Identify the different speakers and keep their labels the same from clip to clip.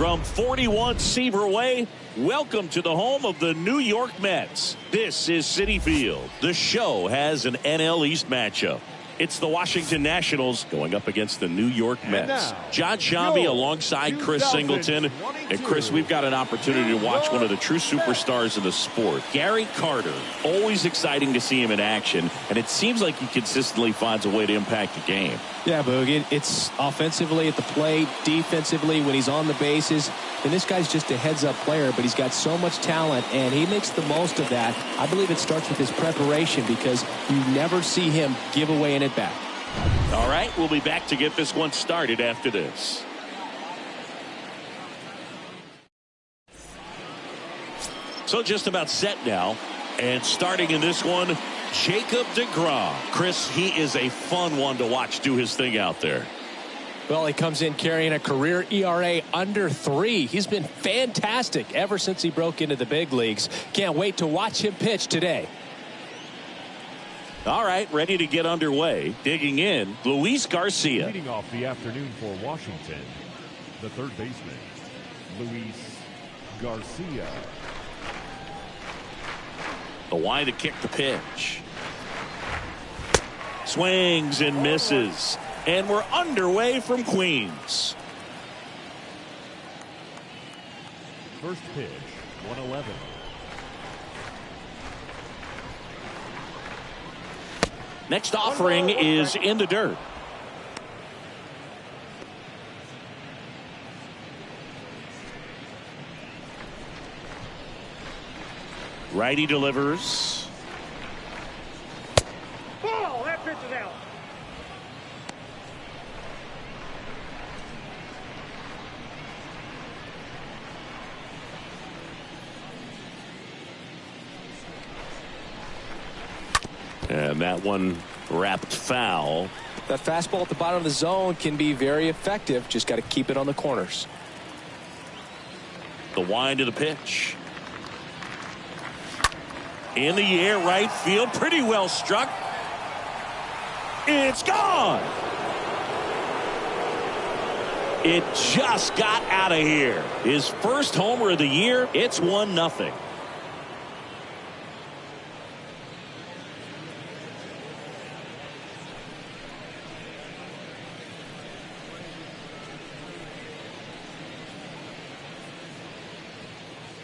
Speaker 1: From 41 Seaver Way, welcome to the home of the New York Mets. This is Citi Field. The show has an NL East matchup. It's the Washington Nationals going up against the New York Mets. John Sciambi alongside Chris Singleton. And Chris, we've got an opportunity to watch one of the true superstars of the sport. Gary Carter, always exciting to see him in action. And it seems like he consistently finds a way to impact the game.
Speaker 2: Yeah, Boog, it's offensively at the plate, defensively when he's on the bases. And this guy's just a heads-up player, but he's got so much talent, and he makes the most of that. I believe it starts with his preparation because you never see him give away an at-bat.
Speaker 1: All right, we'll be back to get this one started after this. So just about set now, and starting in this one, Jacob deGrom. Chris, he is a fun one to watch do his thing out there.
Speaker 2: Well, he comes in carrying a career ERA under 3. He's been fantastic ever since he broke into the big leagues. Can't wait to watch him pitch today.
Speaker 1: All right, ready to get underway. Digging in, Luis Garcia.
Speaker 3: Leading off the afternoon for Washington, the third baseman, Luis Garcia.
Speaker 1: The wide to kick the pitch. Swings and misses. And we're underway from Queens.
Speaker 3: First pitch, 111.
Speaker 1: Next offering is in the dirt. Righty delivers.
Speaker 4: Ball, that pitch is out.
Speaker 1: And that one wrapped foul.
Speaker 2: That fastball at the bottom of the zone can be very effective. Just got to keep it on the corners.
Speaker 1: The wind of the pitch. In the air, right field. Pretty well struck. It's gone. It just got out of here. His first homer of the year. It's 1-0.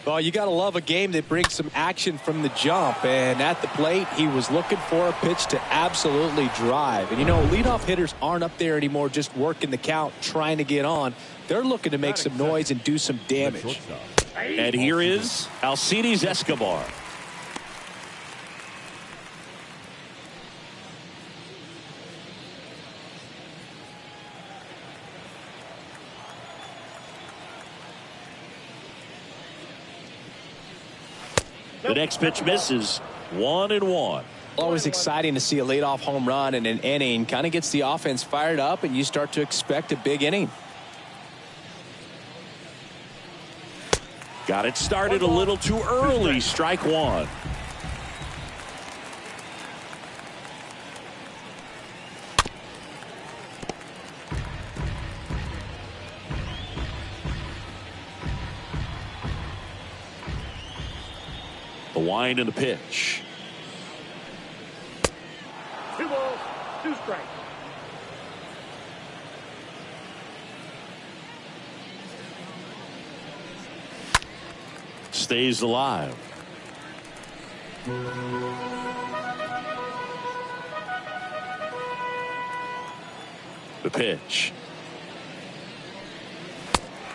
Speaker 2: Well, you got to love a game that brings some action from the jump. And at the plate, he was looking for a pitch to absolutely drive. And, you know, leadoff hitters aren't up there anymore just working the count, trying to get on. They're looking to make some noise and do some damage.
Speaker 1: And here is Alcides Escobar. The next pitch misses. 1-1.
Speaker 2: Always exciting to see a leadoff home run in an inning. Kind of gets the offense fired up, and you start to expect a big inning.
Speaker 1: Got it started a little too early. Strike one. The wind and the pitch.
Speaker 4: 2 balls, 2 strikes.
Speaker 1: Stays alive. The pitch.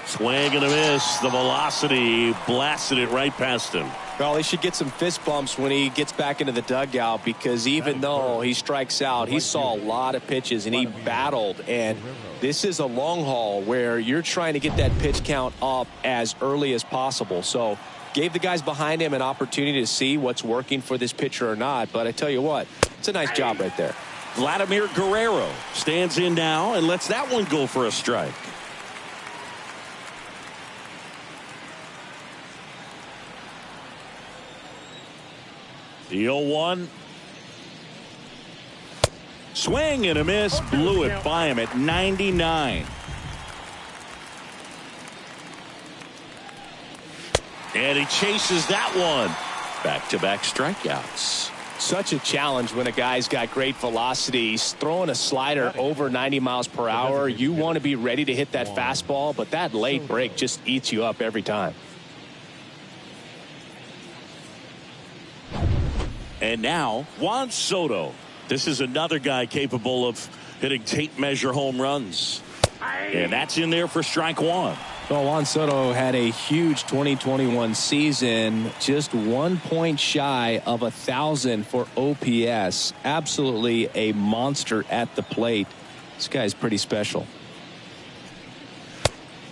Speaker 1: Swing and a miss. The velocity blasted it right past him.
Speaker 2: Well, he should get some fist bumps when he gets back into the dugout, because even though he strikes out, he saw a lot of pitches and he battled. And this is a long haul where you're trying to get that pitch count up as early as possible. So gave the guys behind him an opportunity to see what's working for this pitcher or not. But I tell you what, it's a nice job right there.
Speaker 1: Vladimir Guerrero stands in now and lets that one go for a strike. The 0-1. Swing and a miss. Blew it by him at 99. And he chases that one. Back-to-back strikeouts.
Speaker 2: Such a challenge when a guy's got great velocity. He's throwing a slider over 90 miles per hour. You want to be ready to hit that fastball, but that late break just eats you up every time.
Speaker 1: And now, Juan Soto. This is another guy capable of hitting tape measure home runs. And that's in there for strike one.
Speaker 2: Well, Juan Soto had a huge 2021 season, just 1 point shy of 1,000 for OPS. Absolutely a monster at the plate. This guy's pretty special.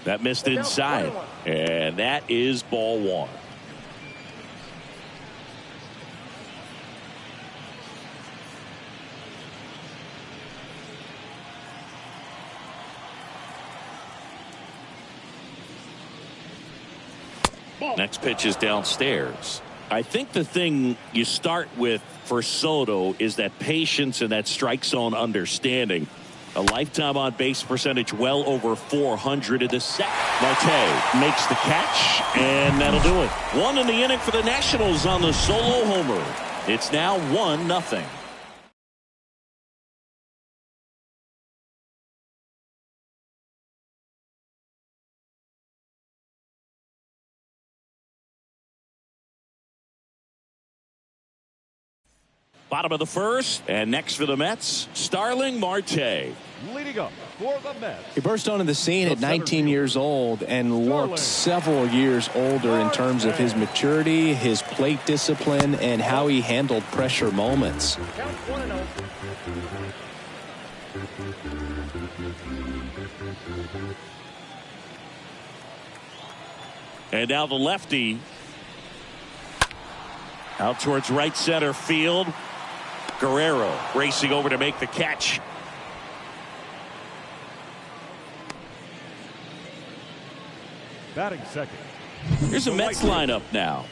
Speaker 1: That missed inside. And that is ball one. Next pitch is downstairs. I think the thing you start with for Soto is that patience and that strike zone understanding. A lifetime on base percentage well over 400 in the set. Marte makes the catch, and that'll do it. One in the inning for the Nationals on the solo homer. It's now 1-0. Bottom of the first, and next for the Mets, Starling Marte.
Speaker 3: Leading up for the Mets.
Speaker 2: He burst onto the scene at 19 years old and looked several years older in terms of his maturity, his plate discipline, and how he handled pressure moments.
Speaker 4: Count 1-0.
Speaker 1: And now the lefty. Out towards right center field. Guerrero racing over to make the catch.
Speaker 3: Batting second.
Speaker 1: Here's a Mets lineup now.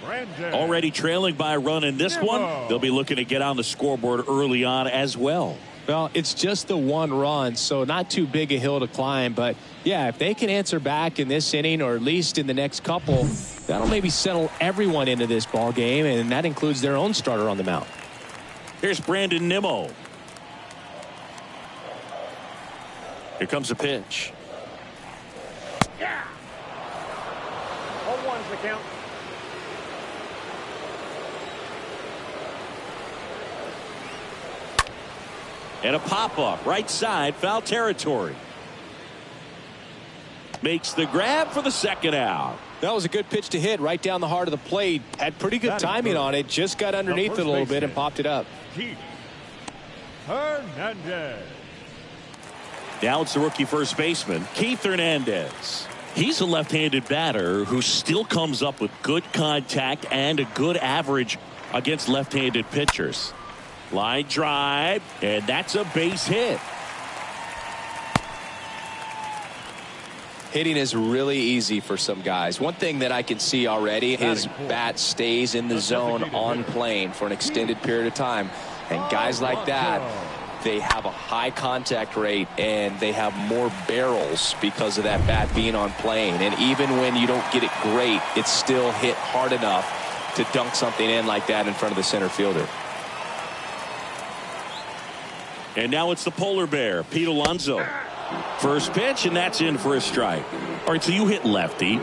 Speaker 3: Brandon.
Speaker 1: Already trailing by a run in this one. They'll be looking to get on the scoreboard early on as well.
Speaker 2: Well, it's just the one run, so not too big a hill to climb. But, yeah, if they can answer back in this inning or at least in the next couple, that'll maybe settle everyone into this ball game, and that includes their own starter on the mound.
Speaker 1: Here's Brandon Nimmo. Here comes the pitch.
Speaker 4: Yeah. 0-1's the count.
Speaker 1: And a pop-up, right side, foul territory. Makes the grab for the second out.
Speaker 2: That was a good pitch to hit right down the heart of the plate. Had pretty good timing on it. Just got underneath it a little bit and popped it up.
Speaker 3: Hernandez.
Speaker 1: Now it's the rookie first baseman, Keith Hernandez. He's a left-handed batter who still comes up with good contact and a good average against left-handed pitchers. Line drive, and that's a base hit.
Speaker 2: Hitting is really easy for some guys. One thing that I can see already, his bat stays in the zone on plane for an extended period of time. And guys like that, they have a high contact rate and they have more barrels because of that bat being on plane. And even when you don't get it great, it's still hit hard enough to dunk something in like that in front of the center fielder.
Speaker 1: And now it's the polar bear, Pete Alonso. First pitch, and that's in for a strike. All right, so you hit lefty.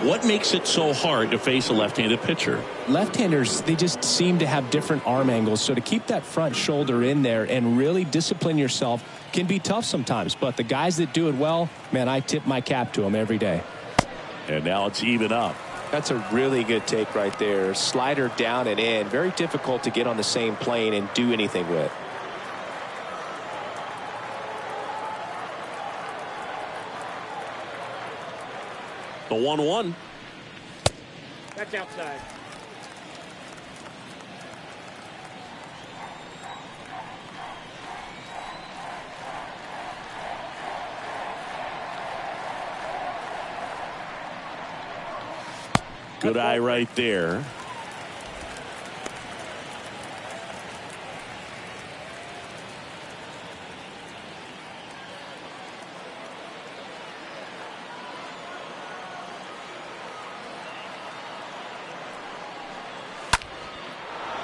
Speaker 1: What makes it so hard to face a left-handed pitcher?
Speaker 2: Left-handers, they just seem to have different arm angles. So to keep that front shoulder in there and really discipline yourself can be tough sometimes. But the guys that do it well, man, I tip my cap to them every day.
Speaker 1: And now it's even up.
Speaker 2: That's a really good take right there. Slider down and in. Very difficult to get on the same plane and do anything with.
Speaker 1: The 1-1.
Speaker 4: That's outside.
Speaker 1: Good eye right there.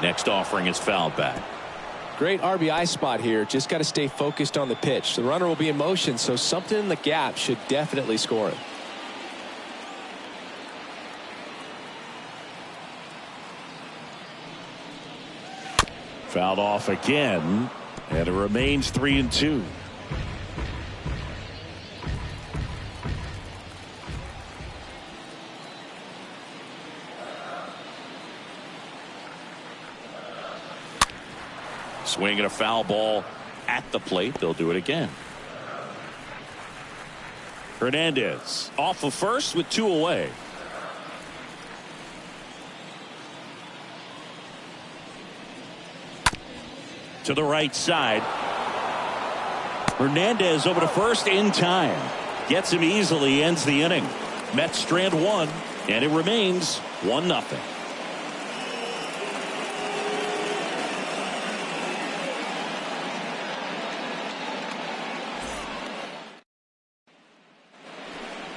Speaker 1: Next offering is fouled back.
Speaker 2: Great RBI spot here. Just got to stay focused on the pitch. The runner will be in motion, so something in the gap should definitely score it.
Speaker 1: Fouled off again, and it remains 3-2. Swinging a foul ball at the plate. They'll do it again. Hernandez off of first with 2 away. To the right side. Hernandez over to first in time. Gets him easily, ends the inning. Mets strand 1, and it remains 1-0.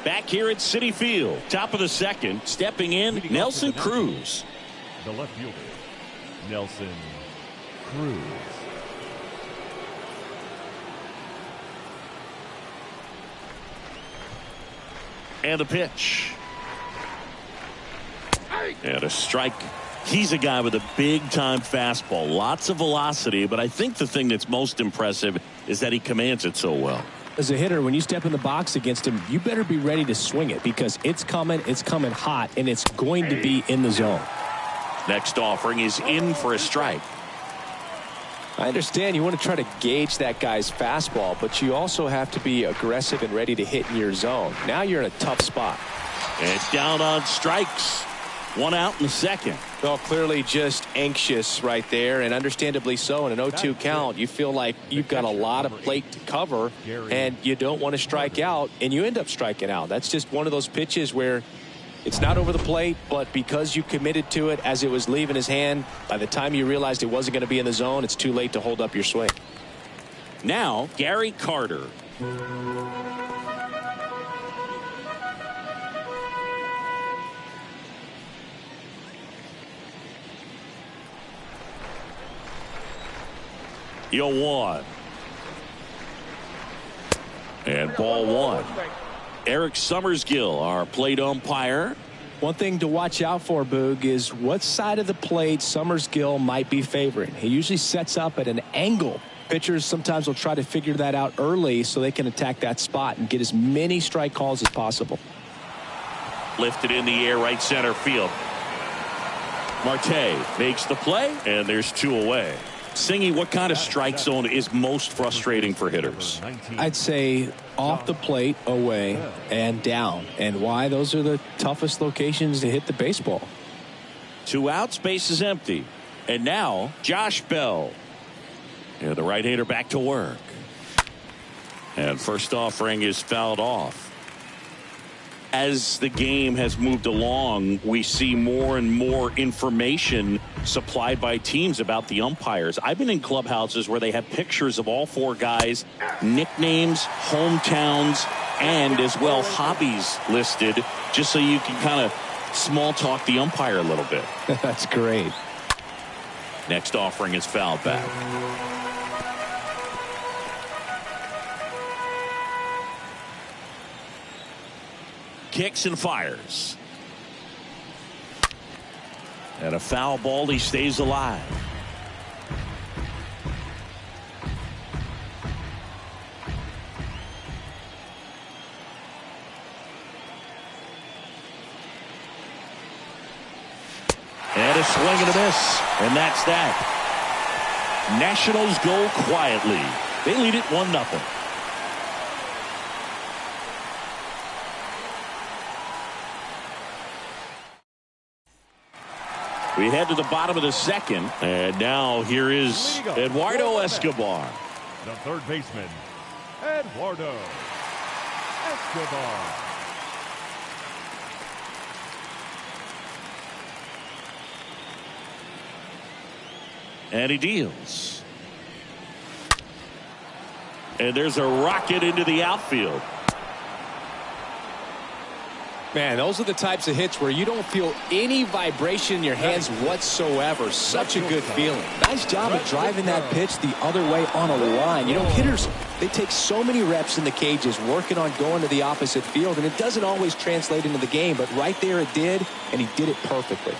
Speaker 1: Back here at Citi Field, top of the second, stepping in, Nelson Cruz.
Speaker 3: The left fielder, Nelson Cruz.
Speaker 1: And the pitch. And a strike. He's a guy with a big-time fastball. Lots of velocity, but I think the thing that's most impressive is that he commands it so well.
Speaker 2: As a hitter, when you step in the box against him, you better be ready to swing it because it's coming hot, and it's going to be in the zone.
Speaker 1: Next offering is in for a strike.
Speaker 2: I understand you want to try to gauge that guy's fastball, but you also have to be aggressive and ready to hit in your zone. Now you're in a tough spot.
Speaker 1: And it's down on strikes. 1 out in the second.
Speaker 2: Well, clearly just anxious right there, and understandably so. In an 0-2 count, you feel like you've got a lot of plate to cover, and you don't want to strike out, and you end up striking out. That's just one of those pitches where it's not over the plate, but because you committed to it as it was leaving his hand, by the time you realized it wasn't going to be in the zone, it's too late to hold up your swing.
Speaker 1: Now, Gary Carter. Yo, 1. And ball 1. Eric Summersgill, our plate umpire.
Speaker 2: One thing to watch out for, Boog, is what side of the plate Summersgill might be favoring. He usually sets up at an angle. Pitchers sometimes will try to figure that out early so they can attack that spot and get as many strike calls as possible.
Speaker 1: Lifted in the air, right center field. Marte makes the play, and there's 2 away. Singy, what kind of strike zone is most frustrating for hitters?
Speaker 2: I'd say off the plate, away, and down. And why? Those are the toughest locations to hit the baseball.
Speaker 1: 2 outs, base is empty. And now, Josh Bell. And the right-hander back to work. And first offering is fouled off. As the game has moved along, we see more and more information supplied by teams about the umpires. I've been in clubhouses where they have pictures of all 4 guys, nicknames, hometowns, and as well hobbies listed, just so you can kind of small talk the umpire a little bit.
Speaker 2: That's great.
Speaker 1: Next offering is fouled back. Kicks and fires. And a foul ball. He stays alive. And a swing and a miss. And that's that. Nationals go quietly. They lead it 1-0. We head to the bottom of the second, and now here is Eduardo Escobar.
Speaker 3: The third baseman, Eduardo Escobar.
Speaker 1: And he deals. And there's a rocket into the outfield.
Speaker 2: Man, those are the types of hits where you don't feel any vibration in your hands whatsoever. Such a good feeling. Nice job of driving that pitch the other way on a line. You know, hitters, they take so many reps in the cages working on going to the opposite field, and it doesn't always translate into the game, but right there it did, and he did it perfectly.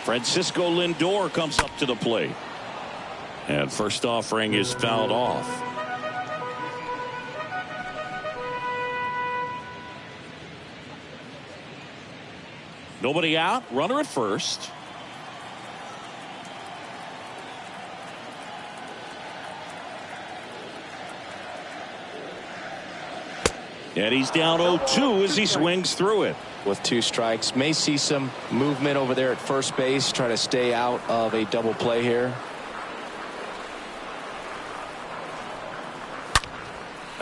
Speaker 1: Francisco Lindor comes up to the plate. And first offering is fouled off. Nobody out. Runner at first. And he's down 0-2 as he swings through it.
Speaker 2: With 2 strikes, may see some movement over there at first base, try to stay out of a double play here.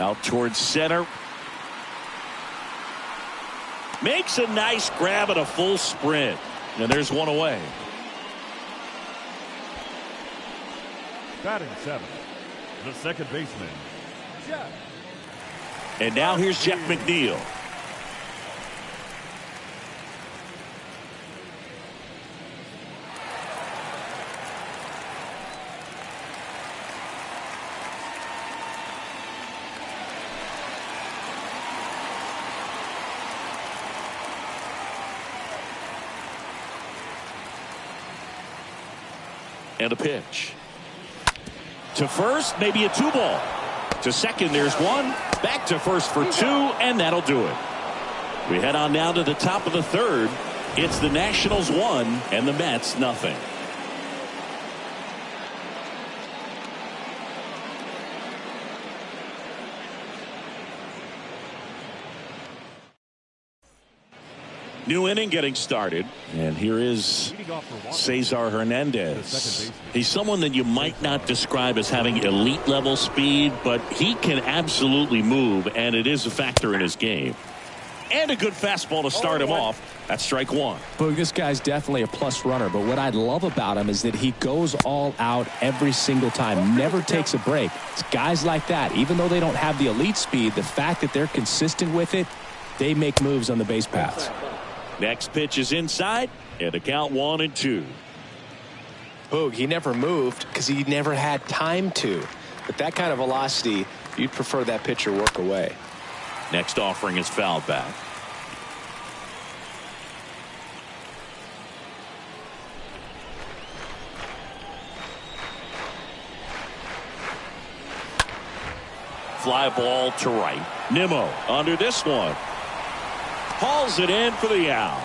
Speaker 1: Out towards center. Makes a nice grab at a full sprint. And there's one away.
Speaker 3: Batting 7th, the second baseman, Jeff.
Speaker 1: And now here's Jeff McNeil. And a pitch. To first, maybe a 2-ball. To second, there's 1. Back to first for 2, and that'll do it. We head on now to the top of the 3rd. It's the Nationals 1 and the Mets nothing. New inning getting started, and here is Cesar Hernandez. He's someone that you might not describe as having elite level speed, but he can absolutely move, and it is a factor in his game. And a good fastball to start him off. That's strike 1.
Speaker 2: Well, this guy's definitely a plus runner, but what I love about him is that he goes all out every single time, never takes a break. It's guys like that, even though they don't have the elite speed, the fact that they're consistent with it, they make moves on the base paths.
Speaker 1: Next pitch is inside, and a count 1-2.
Speaker 2: Boog, he never moved because he never had time to. But that kind of velocity, you'd prefer that pitcher work away.
Speaker 1: Next offering is fouled back. Fly ball to right. Nimmo under this one. Hauls it in for the out.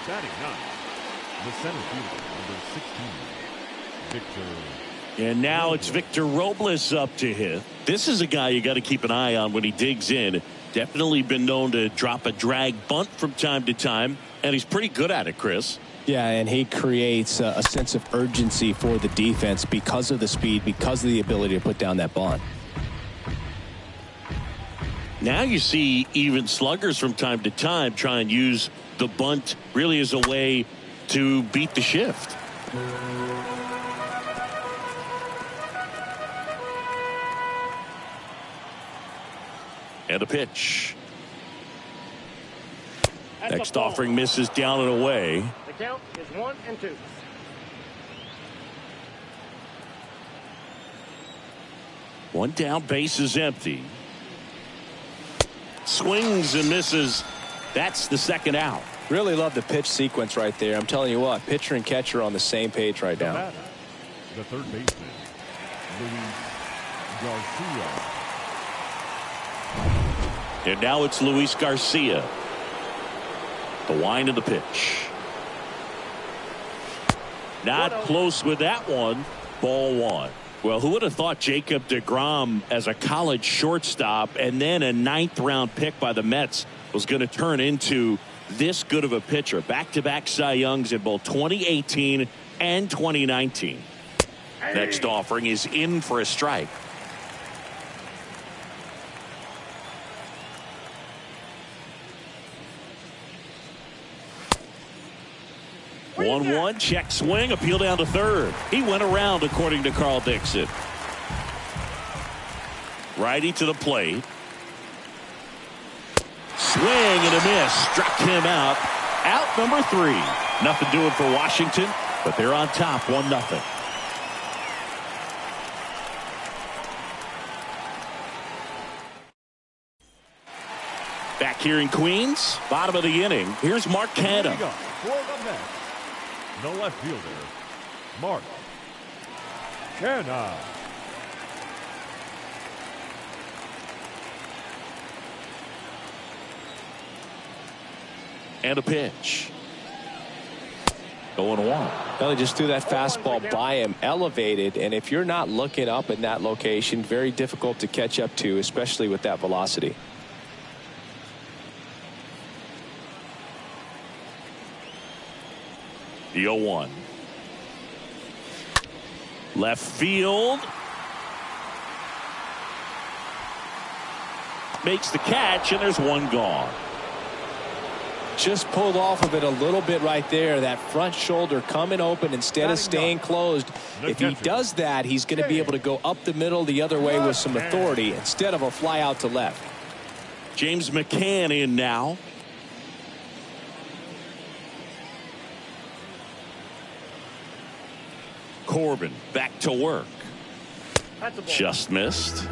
Speaker 3: Batting 9, the center fielder, number 16, Victor.
Speaker 1: And now it's Victor Robles up to hit. This is a guy you got to keep an eye on when he digs in. Definitely been known to drop a drag bunt from time to time, and he's pretty good at it, Chris.
Speaker 2: Yeah, and he creates a sense of urgency for the defense because of the speed, because of the ability to put down that bunt.
Speaker 1: Now you see even sluggers from time to time try and use the bunt really as a way to beat the shift. And a pitch. Next offering misses down and away.
Speaker 4: The count is 1-2.
Speaker 1: One down, base is empty. Swings and misses. That's the second out.
Speaker 2: Really love the pitch sequence right there. I'm telling you what, pitcher and catcher are on the same page right now.
Speaker 3: The third baseman, Luis Garcia.
Speaker 1: And now it's Luis Garcia. The wind of the pitch. Not close with that one. Ball 1. Well, who would have thought Jacob deGrom as a college shortstop and then a 9th round pick by the Mets was going to turn into this good of a pitcher? Back-to-back Cy Youngs in both 2018 and 2019. Next offering is in for a strike. One check swing, appeal down to third. He went around, according to Carl Dixon. Righty to the plate. Swing and a miss. Struck him out. Out number 3. Nothing doing for Washington, but they're on top 1-0. Back here in Queens, bottom of the inning. Here's Mark Canha.
Speaker 3: For the Mets, the left fielder, Mark Canha.
Speaker 1: And a pitch. 0-1.
Speaker 2: Well, he just threw that fastball by him, elevated, and if you're not looking up in that location, very difficult to catch up to, especially with that velocity.
Speaker 1: The 0-1. Left field. Makes the catch, and there's one gone.
Speaker 2: Just pulled off of it a little bit right there. That front shoulder coming open instead of staying closed. If he does that, he's going to be able to go up the middle the other way with some authority instead of a fly out to left.
Speaker 1: James McCann in now. Corbin back to work. Just missed.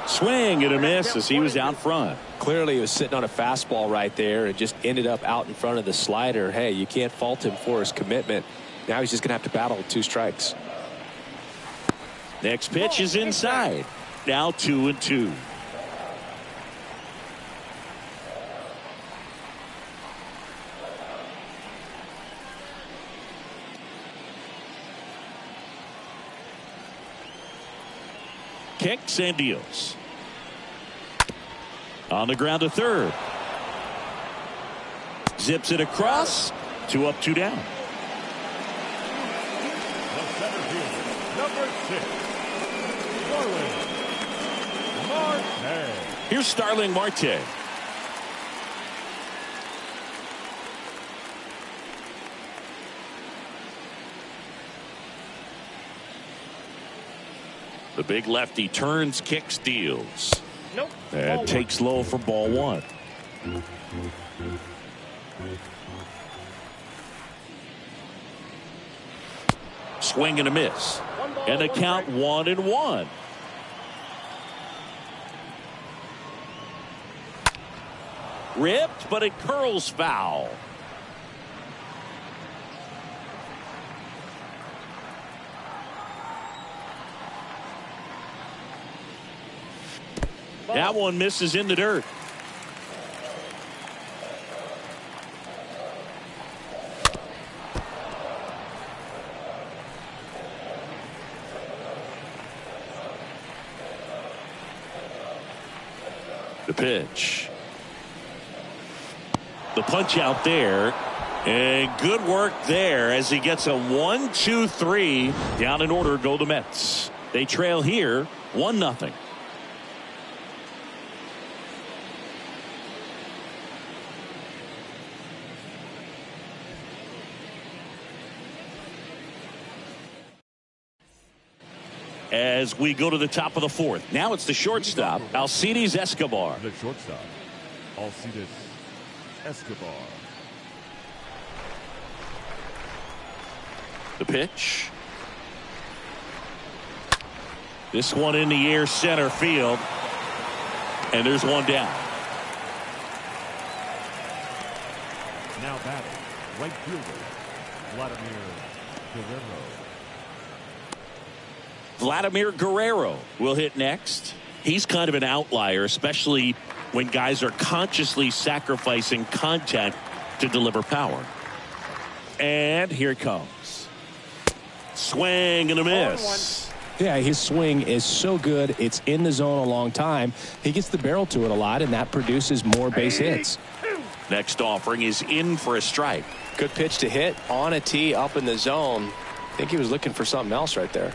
Speaker 1: Swing and a miss as he was out front.
Speaker 2: Clearly he was sitting on a fastball right there and just ended up out in front of the slider. Hey, you can't fault him for his commitment. Now he's just going to have to battle with 2 strikes.
Speaker 1: Next pitch is inside. Now 2-2. Kicks and deals. On the ground to third. Zips it across. 2 up, 2 down.
Speaker 3: The center fielder, number 6, Starling Marte.
Speaker 1: Here's Starling Marte. The big lefty turns, kicks, deals.
Speaker 4: Nope.
Speaker 1: And takes low for ball 1. Swing and a miss. And a count 1-1. Ripped, but it curls foul. That one misses in the dirt. The pitch. The punch out there. And good work there as he gets a 1-2-3. Down in order go the Mets. They trail here 1-0. As we go to the top of the 4th. Now it's the shortstop, Alcides Escobar.
Speaker 3: The shortstop, Alcides Escobar.
Speaker 1: The pitch. This one in the air, center field. And there's one down.
Speaker 3: Now batting, right fielder, Vladimir Guerrero.
Speaker 1: Vladimir Guerrero will hit next. He's kind of an outlier, especially when guys are consciously sacrificing contact to deliver power. And here it comes. Swing and a miss.
Speaker 2: Yeah, his swing is so good. It's in the zone a long time. He gets the barrel to it a lot, and that produces more base hits.
Speaker 1: Next offering is in for a strike.
Speaker 2: Good pitch to hit on a tee up in the zone. I think he was looking for something else right there.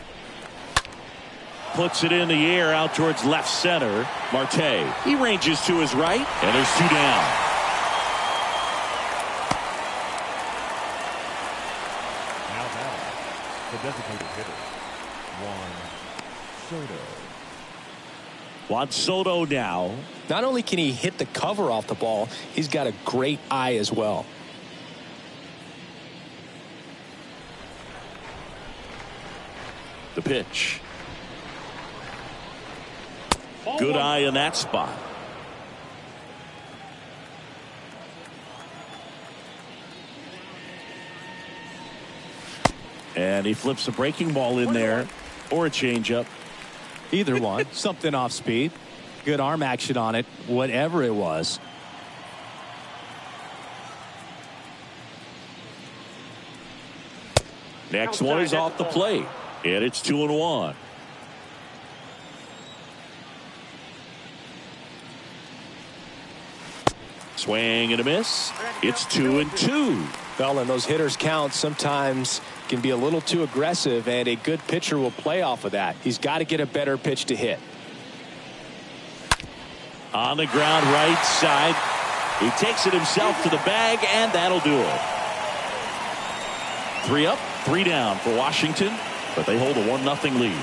Speaker 1: puts it in the air out towards left center. Marte, he ranges to his right, and there's 2 down.
Speaker 3: Now batting, the designated hitter, Juan Soto.
Speaker 1: Juan Soto now.
Speaker 2: Not only can he hit the cover off the ball, he's got a great eye as well.
Speaker 1: The pitch. Good eye in that spot. And he flips a breaking ball in there, or a changeup.
Speaker 5: Either one. Something off speed. Good arm action on it. Whatever it was.
Speaker 1: Next one is off the plate. And it's 2-1. Swing and a miss. It's 2-2.
Speaker 2: Well, and those hitters count sometimes can be a little too aggressive, and a good pitcher will play off of that. He's got to get a better pitch to hit.
Speaker 1: On the ground right side. He takes it himself to the bag, and that'll do it. 3 up, 3 down for Washington, but they hold a 1-0 lead.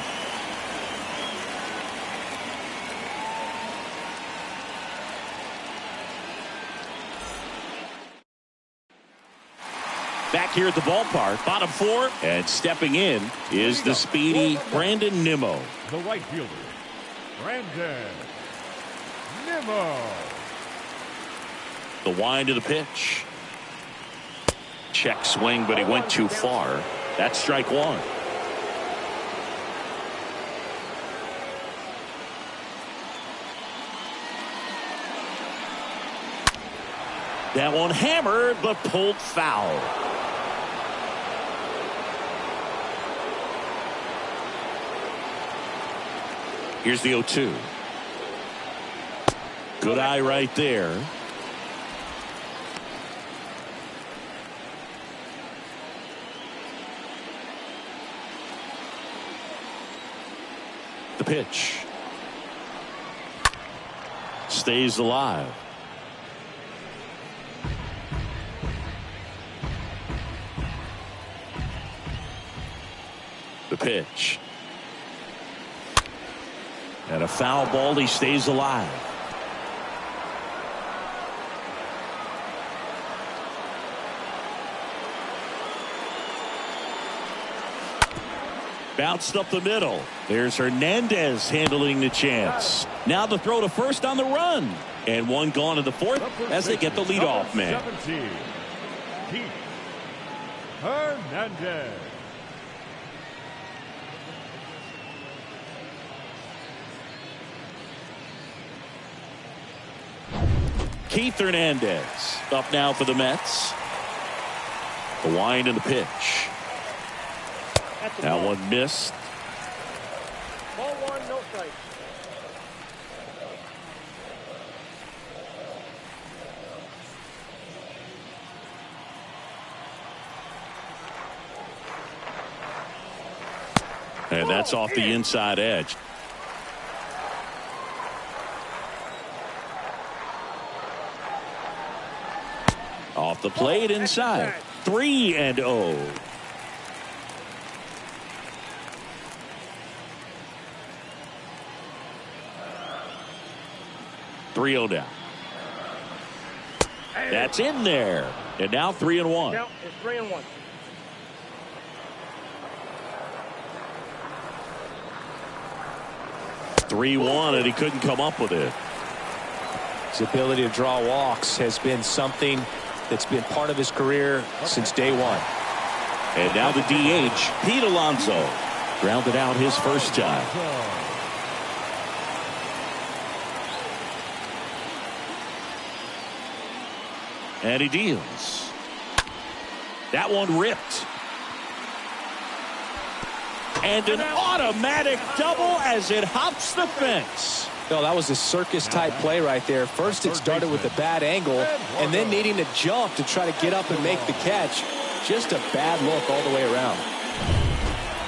Speaker 1: Back here at the ballpark, bottom 4, and stepping in is the speedy Brandon Nimmo.
Speaker 3: The right fielder, Brandon Nimmo.
Speaker 1: The wind of the pitch. Check swing, but he went too far. That's strike 1. That one hammered, but pulled foul. Here's the 0-2. Good eye right there. The pitch. Stays alive. The pitch. And a foul ball. He stays alive. Bounced up the middle. There's Hernandez handling the chance. Now the throw to first on the run. And one gone in the 4th as they get the leadoff man.
Speaker 3: 17, Keith Hernandez.
Speaker 1: Keith Hernandez up now for the Mets. The wind and the pitch. That one missed.
Speaker 4: Ball 1, no strike.
Speaker 1: And that's off the inside edge. Off the plate inside. 3-0. Down. That's in there. And now 3-1.
Speaker 4: Count is 3-1.
Speaker 2: And he couldn't come up with it. His ability to draw walks has been something that's been part of his career since day 1.
Speaker 1: And now the DH, Pete Alonso, grounded out his first time. And he deals. That one ripped. And an automatic double as it hops the fence.
Speaker 2: No, that was a circus-type play right there. First, it started with a bad angle, and then needing to jump to try to get up and make the catch. Just a bad look all the way around.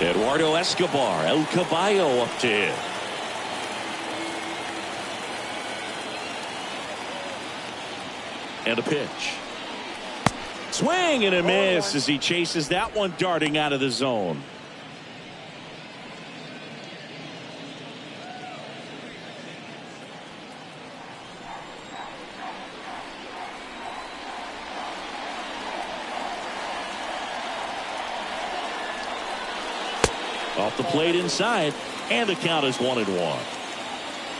Speaker 1: Eduardo Escobar, El Caballo up to hit. And a pitch. Swing and a miss as he chases that one darting out of the zone. Off the plate inside, and the count is 1-1.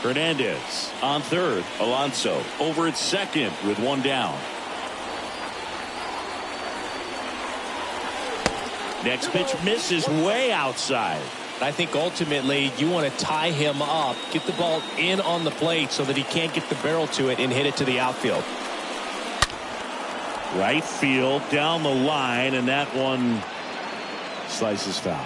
Speaker 1: Hernandez on third. Alonso over at second with one down. Next pitch misses way outside.
Speaker 2: I think ultimately you want to tie him up, get the ball in on the plate so that he can't get the barrel to it and hit it to the outfield.
Speaker 1: Right field down the line, and that one slices foul.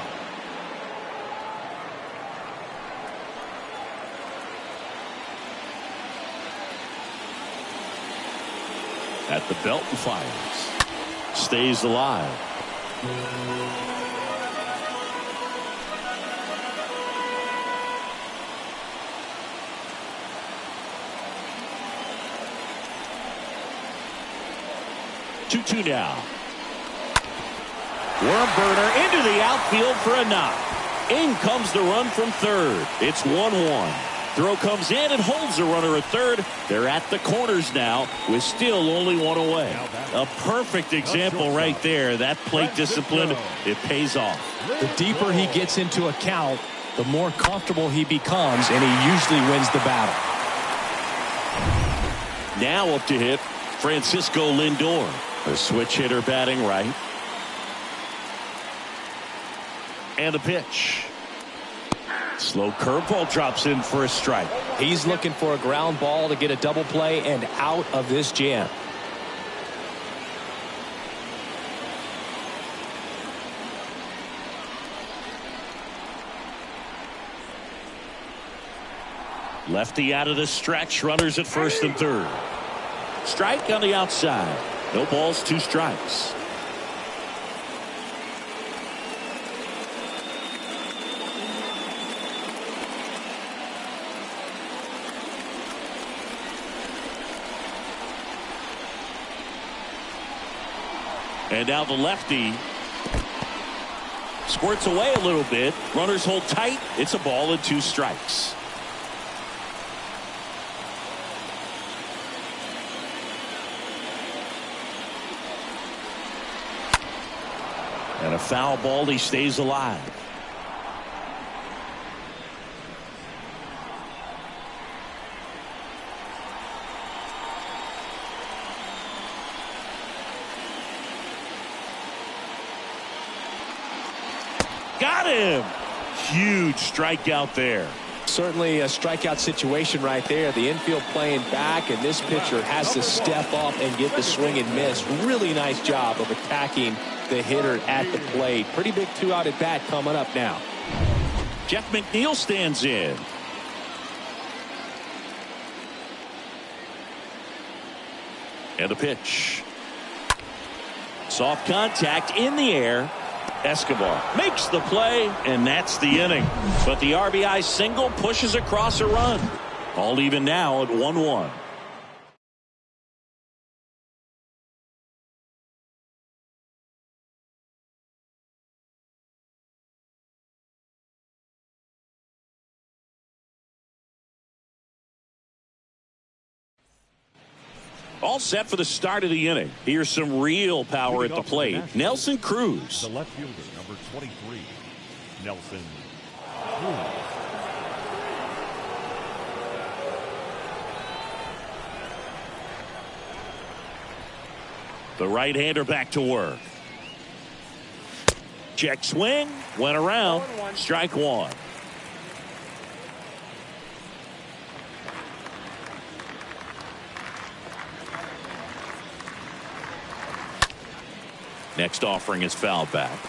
Speaker 1: At the belt and fires. Stays alive. Two now. Worm burner into the outfield for a knock. In comes the run from third. It's 1-1. Throw comes in and holds the runner at third. They're at the corners now with still only one away. A perfect example right there. That plate discipline, it pays off.
Speaker 2: The deeper he gets into a count, the more comfortable he becomes, and he usually wins the battle.
Speaker 1: Now up to hit Francisco Lindor. A switch hitter batting right. And a pitch. Slow curveball drops in for a strike.
Speaker 2: He's looking for a ground ball to get a double play and out of this jam.
Speaker 1: Lefty out of the stretch. Runners at first and third. Strike on the outside. No balls, 2 strikes. And now the lefty squirts away a little bit. Runners hold tight. It's a ball and 2 strikes. And a foul ball. He stays alive. Got him. Huge strikeout there.
Speaker 2: Certainly a strikeout situation right there. The infield playing back, and this pitcher has to step up and get the swing and miss. Really nice job of attacking the hitter at the plate. Pretty big 2-out at bat coming up now.
Speaker 1: Jeff McNeil stands in. And a pitch. Soft contact in the air. Escobar makes the play, and that's the inning. But the RBI single pushes across a run. All even now at 1-1. All set for the start of the inning. Here's some real power at the plate. Nelson Cruz.
Speaker 3: The left fielder, number 23, Nelson Cruz.
Speaker 1: The right-hander back to work. Check swing. Went around. Strike 1. Next offering is fouled back.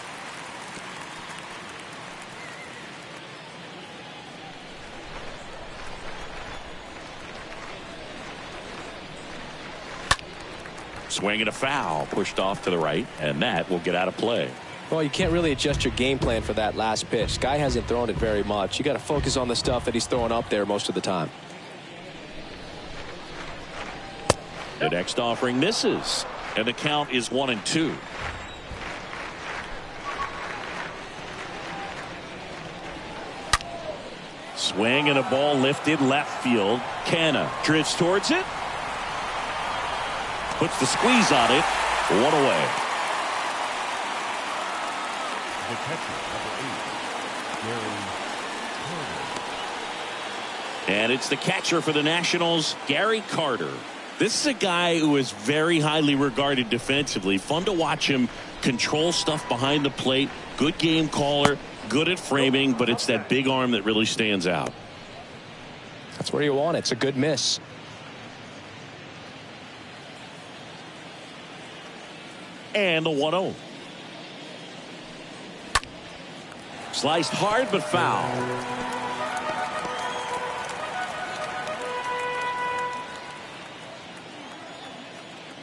Speaker 1: Swing and a foul pushed off to the right, and that will get out of play.
Speaker 2: Well, you can't really adjust your game plan for that last pitch. Guy hasn't thrown it very much. You got to focus on the stuff that he's throwing up there most of the time.
Speaker 1: The next offering misses, and the count is 1-2. Swing and a ball lifted left field. Canna drifts towards it. Puts the squeeze on it. One away.
Speaker 3: The catcher, number 8, Gary.
Speaker 1: And it's the catcher for the Nationals, Gary Carter. This is a guy who is very highly regarded defensively. Fun to watch him control stuff behind the plate. Good game caller. Good at framing, but it's that big arm that really stands out.
Speaker 2: That's where you want it. It's a good miss.
Speaker 1: And the 1-0. Sliced hard but foul.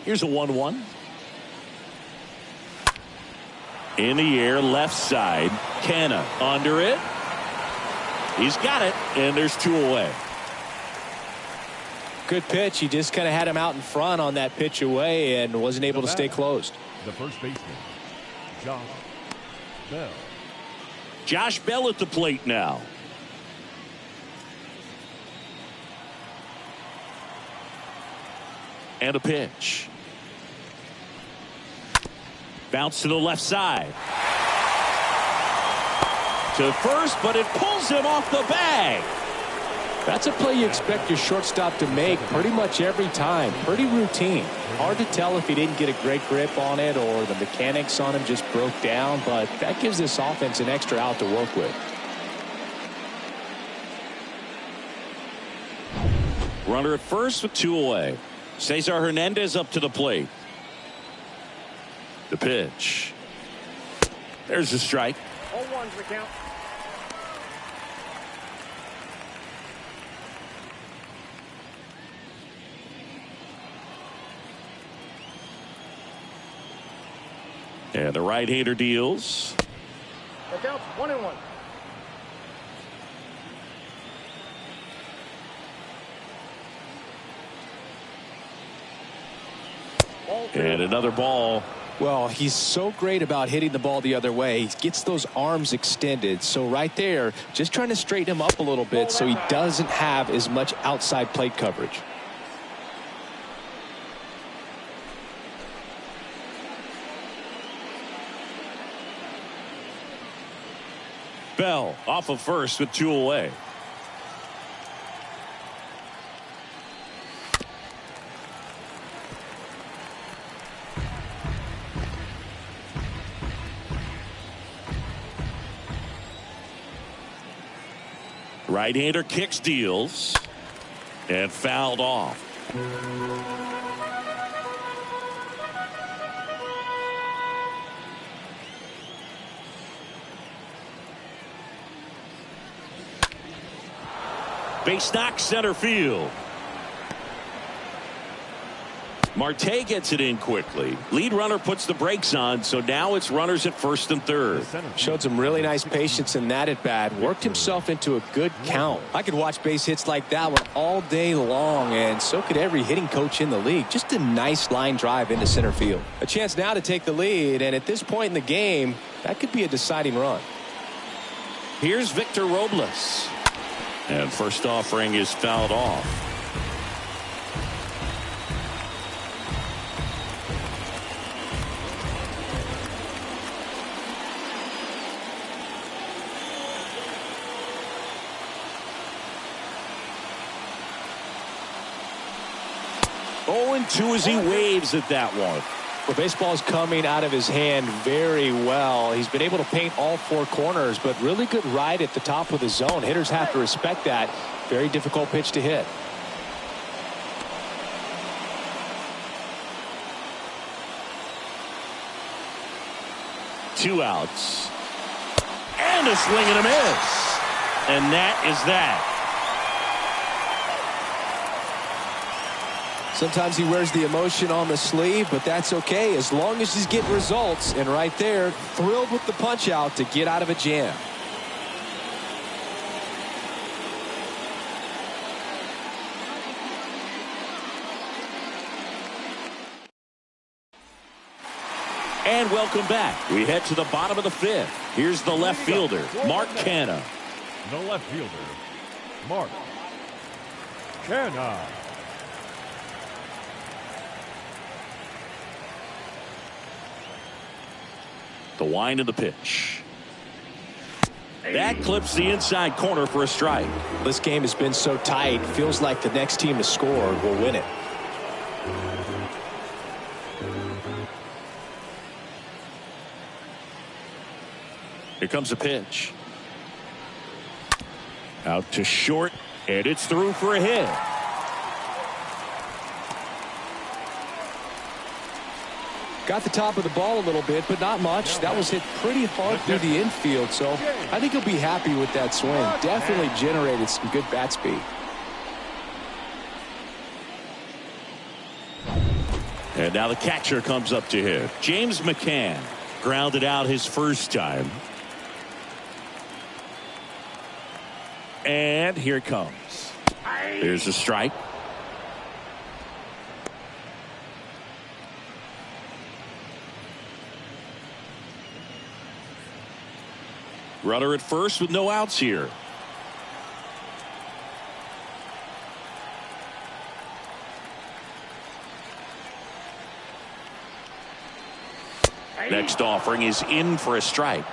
Speaker 1: Here's a 1-1. In the air, left side. Canna under it. He's got it, and there's 2 away.
Speaker 2: Good pitch. He just kind of had him out in front on that pitch away and wasn't able to stay closed.
Speaker 3: The first baseman, Josh Bell.
Speaker 1: Josh Bell at the plate now. And a pitch. Bounce to the left side. To first, but it pulls him off the bag.
Speaker 2: That's a play you expect your shortstop to make pretty much every time. Pretty routine. Hard to tell if he didn't get a great grip on it or the mechanics on him just broke down, but that gives this offense an extra out to work with.
Speaker 1: Runner at first with 2 away. Cesar Hernandez up to the plate. The pitch. There's the strike.
Speaker 4: 0-1's the count.
Speaker 1: And the right-hander deals.
Speaker 4: The count's 1-1.
Speaker 1: And another ball.
Speaker 2: Well, he's so great about hitting the ball the other way. He gets those arms extended. So right there, just trying to straighten him up a little bit so he doesn't have as much outside plate coverage.
Speaker 1: Bell off of first with 2 away. Right-hander kicks, deals, and fouled off. Base knock, center field. Marte gets it in quickly. Lead runner puts the brakes on, so now it's runners at first and third.
Speaker 2: Showed some really nice patience in that at bat. Worked himself into a good count. I could watch base hits like that one all day long, and so could every hitting coach in the league. Just a nice line drive into center field. A chance now to take the lead, and at this point in the game, that could be a deciding run.
Speaker 1: Here's Victor Robles. And first offering is fouled off. And 2 as he waves at that one.
Speaker 2: Well, baseball is coming out of his hand very well. He's been able to paint all 4 corners, but really good ride at the top of the zone. Hitters have to respect that. Very difficult pitch to hit.
Speaker 1: Two outs. And a swing and a miss. And that is that.
Speaker 2: Sometimes he wears the emotion on the sleeve, but that's okay as long as he's getting results. And right there, thrilled with the punch out to get out of a jam.
Speaker 1: And welcome back. We head to the bottom of the fifth. Here's the left fielder, Mark Canha.
Speaker 3: The left fielder, Mark Canha.
Speaker 1: The wind of the pitch. That clips the inside corner for a strike.
Speaker 2: This game has been so tight. Feels like the next team to score will win it.
Speaker 1: Here comes a pitch. Out to short, and it's through for a hit.
Speaker 2: Got the top of the ball a little bit, but not much. That was hit pretty hard through the infield, so I think he'll be happy with that swing. Definitely generated some good bat speed.
Speaker 1: And now the catcher comes up to hit. James McCann grounded out his first time. And here it comes. There's a strike. Runner at first with no outs here. Next offering is in for a strike.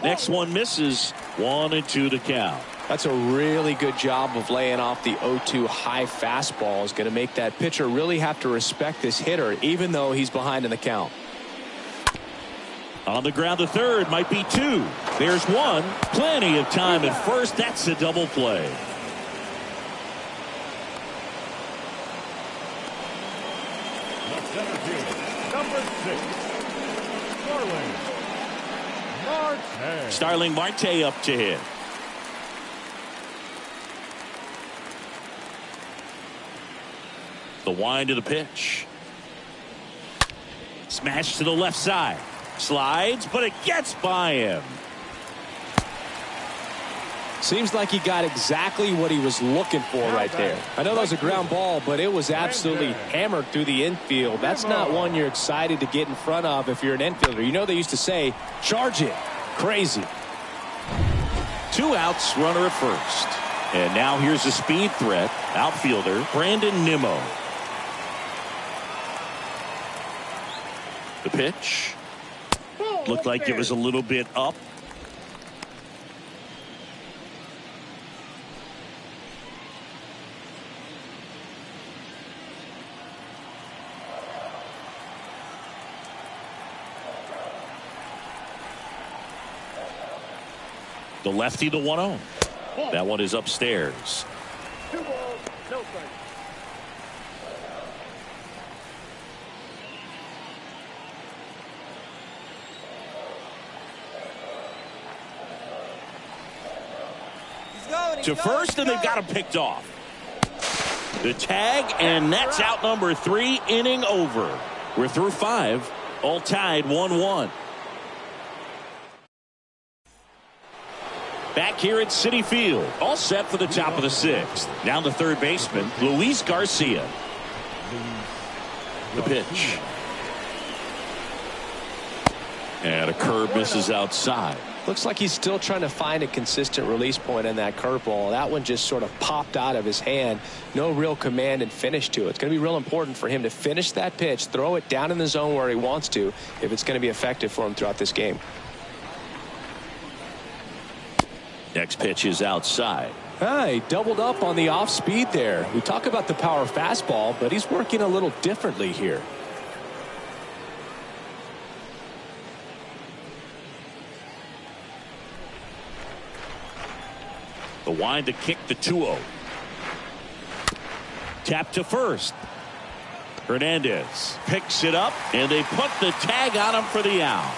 Speaker 1: Next one misses. 1-2 to count.
Speaker 2: That's a really good job of laying off the 0-2 high fastball. Is going to make that pitcher really have to respect this hitter, even though he's behind in the count.
Speaker 1: On the ground to third, might be two. There's one. Plenty of time at first. That's a double play.
Speaker 3: The center fielder, number 6,
Speaker 1: Starling Marte up to hit. The wind of the pitch. Smash to the left side. Slides, but it gets by him.
Speaker 2: Seems like he got exactly what he was looking for right there. I know that was a ground ball, but it was absolutely hammered through the infield. That's not one you're excited to get in front of if you're an infielder. You know they used to say, charge it. Crazy.
Speaker 1: 2 outs, runner at first. And now here's a speed threat. Outfielder Brandon Nimmo. The pitch. Looked like it was a little bit up. The lefty, the 1-0. That one is upstairs.
Speaker 4: 2 balls, no strikes.
Speaker 1: To first, and they've got him picked off. The tag, and that's out number 3, inning over. We're through 5, all tied 1-1. Back here at Citi Field, all set for the top of the 6th. Down to third baseman, Luis Garcia. The pitch. And a curve misses outside.
Speaker 2: Looks like he's still trying to find a consistent release point in that curveball. That one just sort of popped out of his hand. No real command and finish to it. It's going to be real important for him to finish that pitch, throw it down in the zone where he wants to, if it's going to be effective for him throughout this game.
Speaker 1: Next pitch is outside.
Speaker 2: He doubled up on the off speed there. We talk about the power fastball, but he's working a little differently here.
Speaker 1: The wind to kick the 2-0. Tap to first. Hernandez picks it up, and they put the tag on him for the out.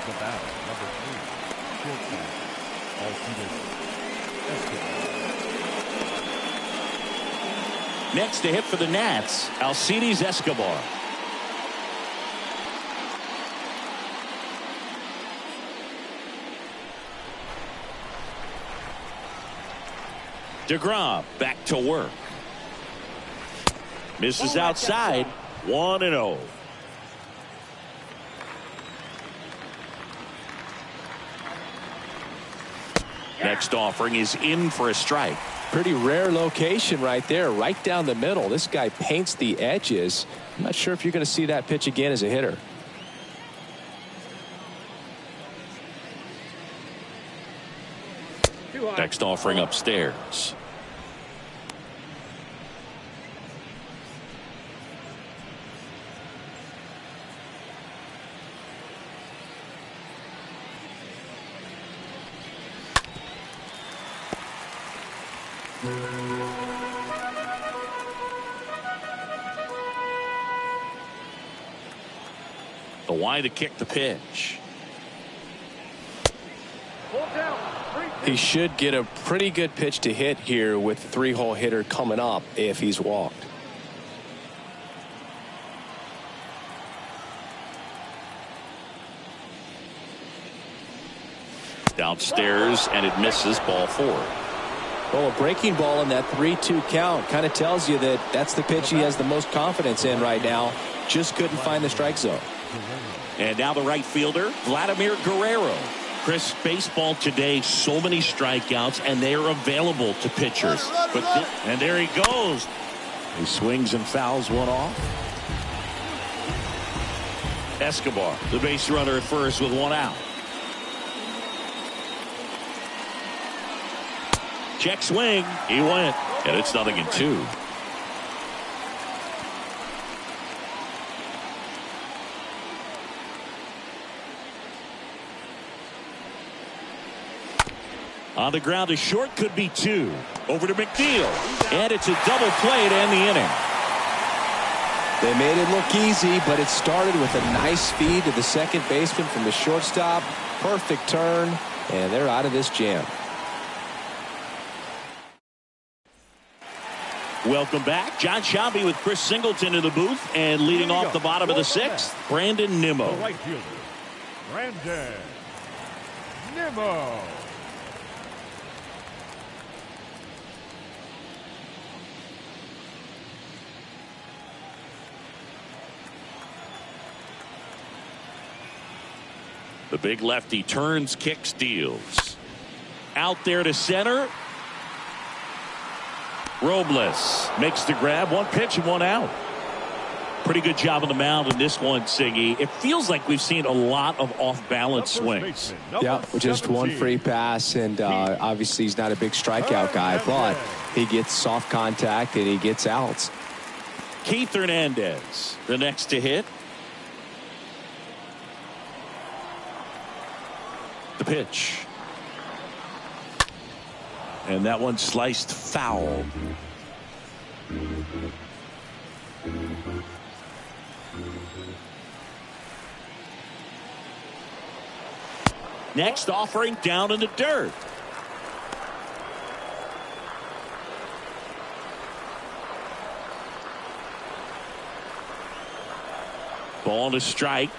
Speaker 3: The batter, number 3, shortstop, Alcides.
Speaker 1: Next to hit for the Nats, Alcides Escobar. DeGrom back to work. Misses outside. 1-0. Next offering is in for a strike.
Speaker 2: Pretty rare location right there, right down the middle. This guy paints the edges. I'm not sure if you're going to see that pitch again as a hitter.
Speaker 1: Next offering upstairs. The wide to kick the pitch.
Speaker 2: He should get a pretty good pitch to hit here with the 3-hole hitter coming up if he's walked.
Speaker 1: Downstairs, and it misses. Ball 4.
Speaker 2: Well, a breaking ball in that 3-2 count kind of tells you that that's the pitch he has the most confidence in right now. Just couldn't find the strike zone.
Speaker 1: And now the right fielder, Vladimir Guerrero. Chris, baseball today, so many strikeouts, and they are available to pitchers. And there he goes. He swings and fouls one off. Escobar, the base runner at first with 1 out. Check swing. He went. And it's 0-2. On the ground to short, could be 2. Over to McNeil. And it's a double play to end the inning.
Speaker 2: They made it look easy, but it started with a nice feed to the second baseman from the shortstop. Perfect turn, and they're out of this jam.
Speaker 1: Welcome back. John Shelby with Chris Singleton in the booth, and leading off the bottom of the 6th, Brandon Nimmo.
Speaker 3: The right fielder, Brandon Nimmo.
Speaker 1: The big lefty turns, kicks, deals. Out there to center. Robles makes the grab. 1 pitch and 1 out. Pretty good job on the mound in this one, Siggy. It feels like we've seen a lot of off-balance swings.
Speaker 2: Yeah, just 1 free pass, and obviously he's not a big strikeout guy, but he gets soft contact and he gets outs.
Speaker 1: Keith Hernandez, the next to hit. The pitch. And that one sliced foul. Next offering down in the dirt. Ball to strike.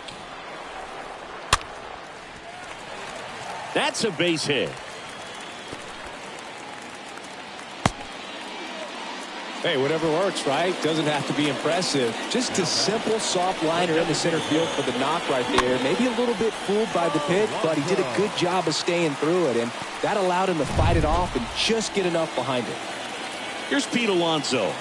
Speaker 1: That's a base hit.
Speaker 2: Hey, whatever works, right? Doesn't have to be impressive. Just a simple soft liner in the center field for the knock right there. Maybe a little bit fooled by the pitch, but he did a good job of staying through it, and that allowed him to fight it off and just get enough behind it.
Speaker 1: Here's Pete Alonso.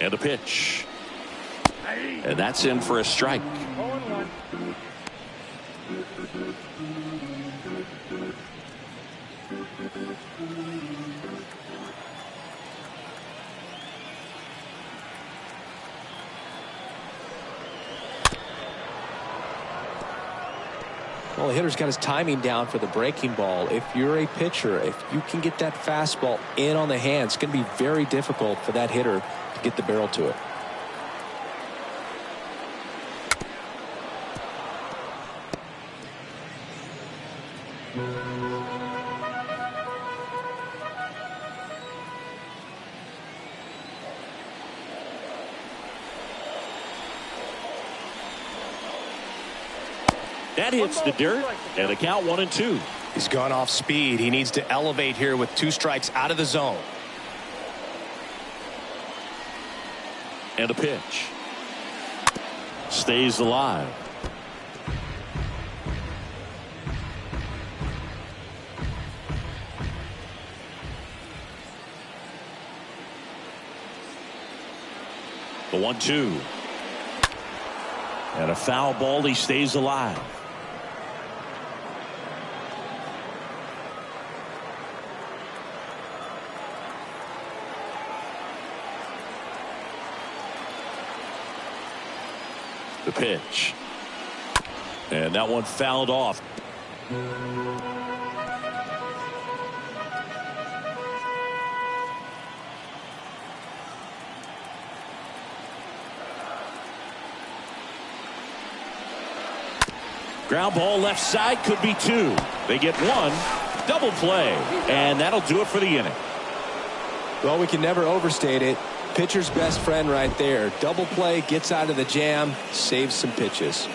Speaker 1: And a pitch. And that's in for a strike.
Speaker 4: 0-1.
Speaker 2: Well, the hitter's got his timing down for the breaking ball. If you're a pitcher, if you can get that fastball in on the hand, it's going to be very difficult for that hitter to get the barrel to it.
Speaker 1: That hits the dirt, and a count 1-2.
Speaker 2: He's gone off speed. He needs to elevate here with 2 strikes out of the zone.
Speaker 1: And a pitch. Stays alive. The 1-2. And a foul ball. He stays alive. The pitch. And that one fouled off. Ground ball left side, could be 2. They get 1. Double play. And that'll do it for the inning.
Speaker 2: Well, we can never overstate it. Pitcher's best friend right there. Double play, gets out of the jam, saves some pitches.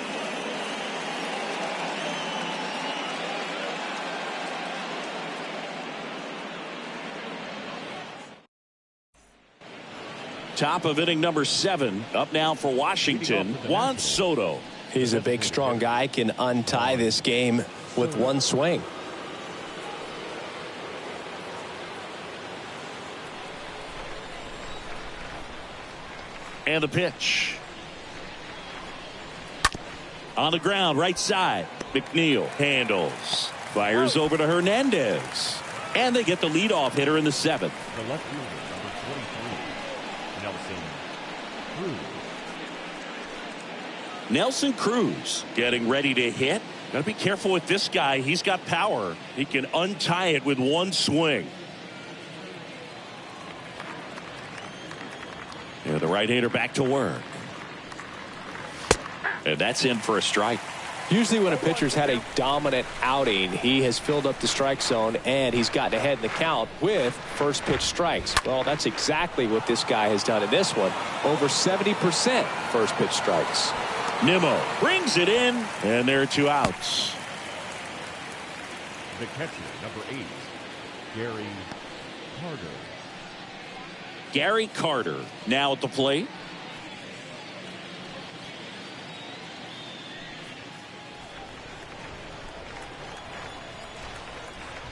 Speaker 1: Top of inning number 7. Up now for Washington, Juan Soto.
Speaker 2: He's a big, strong guy, can untie this game with 1 swing.
Speaker 1: And the pitch. On the ground, right side. McNeil handles. Fires over to Hernandez. And they get the leadoff hitter in the 7th.
Speaker 3: The left fielder, number 23,
Speaker 1: Nelson Cruz getting ready to hit. Got to be careful with this guy. He's got power. He can untie it with 1 swing. And the right-hander back to work. And that's in for a strike.
Speaker 2: Usually when a pitcher's had a dominant outing, he has filled up the strike zone and he's gotten ahead in the count with first pitch strikes. Well, that's exactly what this guy has done in this one. Over 70% first pitch strikes.
Speaker 1: Nimmo brings it in, and there are 2 outs.
Speaker 3: the catcher, number 8, Gary Carter.
Speaker 1: Gary Carter now at the plate.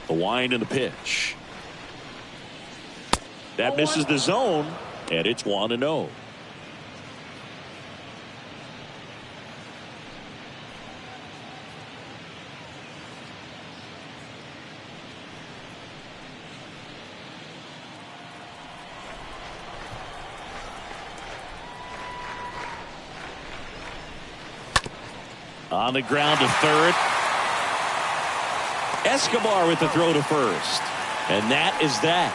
Speaker 1: The wind and the pitch. That misses the zone, and it's 1-0. On the ground to third. Escobar with the throw to first. And that is that.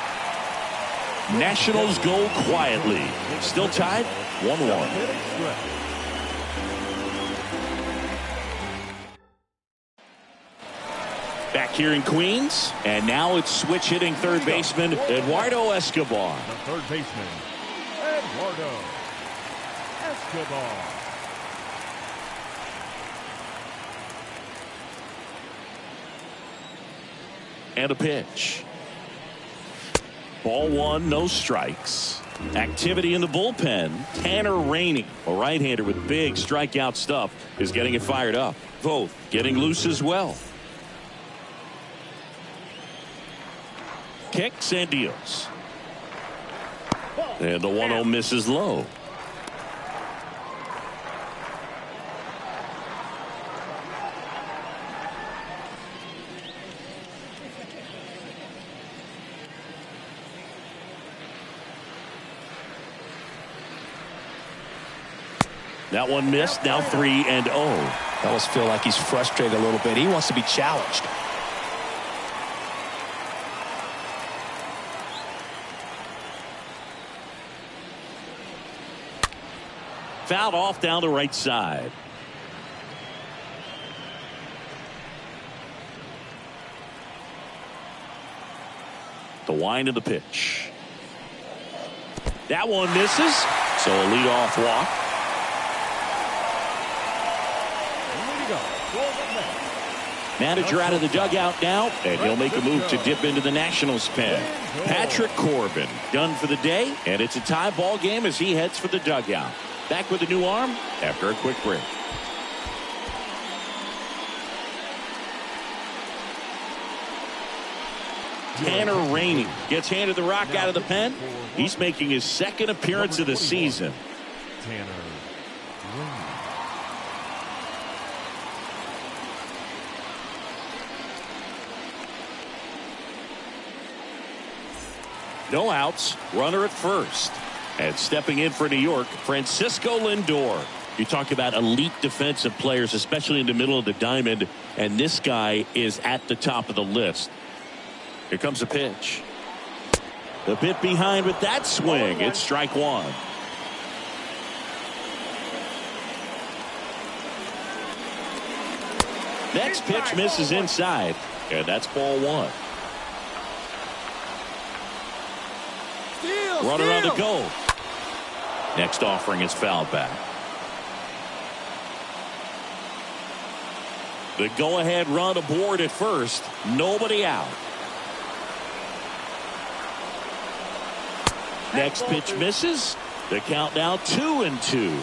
Speaker 1: Nationals go quietly. Still tied 1-1. Back here in Queens. And now it's switch hitting third baseman Eduardo Escobar.
Speaker 3: The third baseman, Eduardo Escobar.
Speaker 1: And a pitch. Ball one, no strikes. Activity in the bullpen. Tanner Rainey, a right-hander with big strikeout stuff, is getting it fired up. Both getting loose as well. Kicks and deals. And the 1-0 misses low. That one missed. Now 3-0.
Speaker 2: I almost feel like he's frustrated a little bit. He wants to be challenged.
Speaker 1: Fouled off down the right side. The wind of the pitch. That one misses. So a leadoff walk. Manager out of the dugout now, and he'll make a move to dip into the Nationals pen. Patrick Corbin done for the day, and it's a tie ball game as he heads for the dugout. Back with a new arm after a quick break. Tanner Rainey gets handed the rock out of the pen. He's making his second appearance of the season.
Speaker 3: Tanner Rainey.
Speaker 1: No outs, runner at first. And stepping in for New York, Francisco Lindor. You talk about elite defensive players, especially in the middle of the diamond, and this guy is at the top of the list. Here comes a pitch. A bit behind with that swing. It's strike one. Next pitch misses inside, and that's ball one. Runner on the go. Next offering is fouled back. The go-ahead run aboard at first. Nobody out. Next pitch misses. The count now 2-2.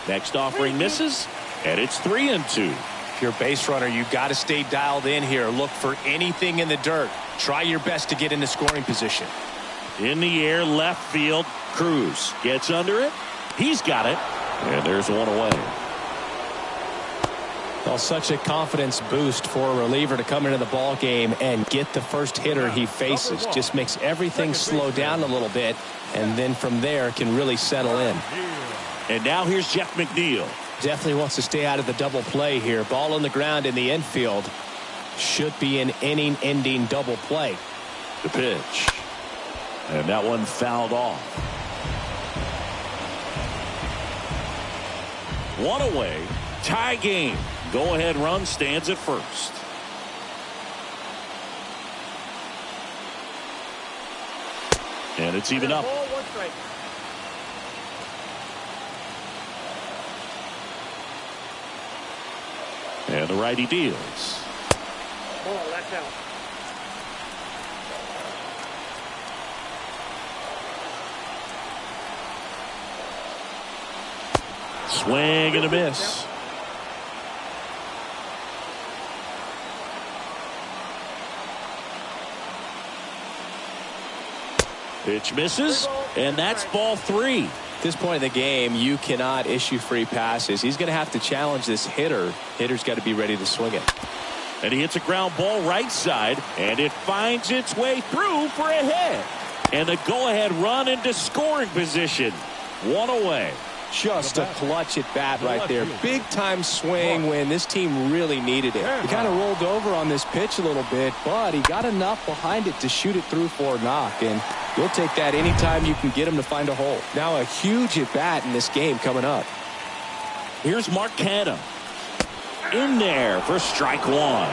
Speaker 1: Next offering misses, and it's 3-2.
Speaker 2: If you're a base runner, you got to stay dialed in here. Look for anything in the dirt. Try your best to get into scoring position.
Speaker 1: In the air, left field. Cruz gets under it. He's got it. And there's one away.
Speaker 2: Well, such a confidence boost for a reliever to come into the ball game and get the first hitter he faces. Just makes everything slow down a little bit, and then from there can really settle in.
Speaker 1: And now here's Jeff McNeil.
Speaker 2: Definitely wants to stay out of the double play here. Ball on the ground in the infield. Should be an inning-ending double play.
Speaker 1: The pitch. And that one fouled off. One away. Tie game. Go-ahead run stands at first. And it's even up. And the righty deals.
Speaker 4: Ball, that's out.
Speaker 1: Swing and a miss. Pitch misses, and that's ball three.
Speaker 2: At this point in the game, you cannot issue free passes. He's going to have to challenge this hitter. Hitter's got to be ready to swing it.
Speaker 1: And he hits a ground ball right side, and it finds its way through for a hit. And the go-ahead run into scoring position. One away.
Speaker 2: Just a clutch at bat right there. Big time swing when this team really needed it. He kind of rolled over on this pitch a little bit, but he got enough behind it to shoot it through for a knock. And you'll take that anytime you can get him to find a hole. Now a huge at bat in this game coming up.
Speaker 1: Here's Mark Canha. In there for strike one.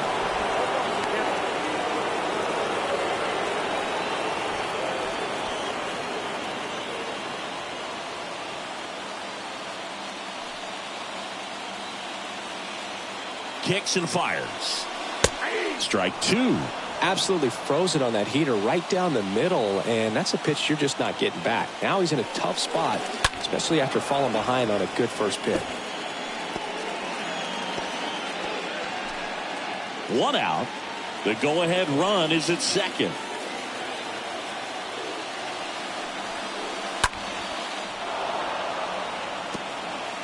Speaker 1: Kicks and fires. Strike two.
Speaker 2: Absolutely frozen on that heater right down the middle, and that's a pitch you're just not getting back. Now he's in a tough spot, especially after falling behind on a good first pitch.
Speaker 1: One out. The go-ahead run is at second.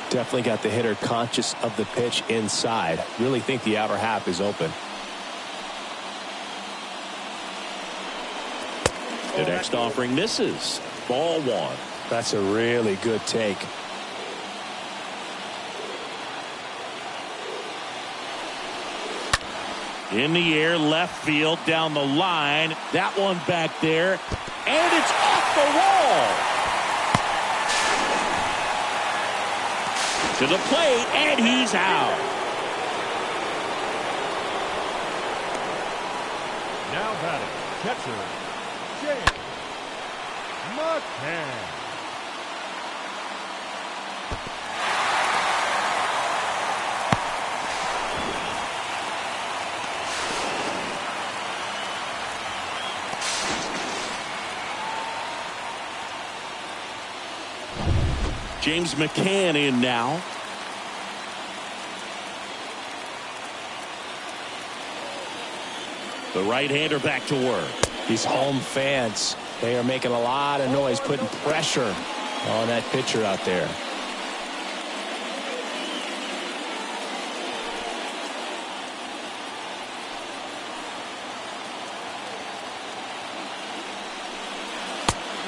Speaker 2: Definitely got the hitter conscious of the pitch inside. Really think the outer half is open.
Speaker 1: The next offering misses. Ball one.
Speaker 2: That's a really good take.
Speaker 1: In the air, left field, down the line. That one back there. And it's off the wall. To the plate, and he's out.
Speaker 3: Now batting, catcher, James McCann.
Speaker 1: James McCann in now. The right-hander back to work.
Speaker 2: These home fans, they are making a lot of noise, putting pressure on that pitcher out there.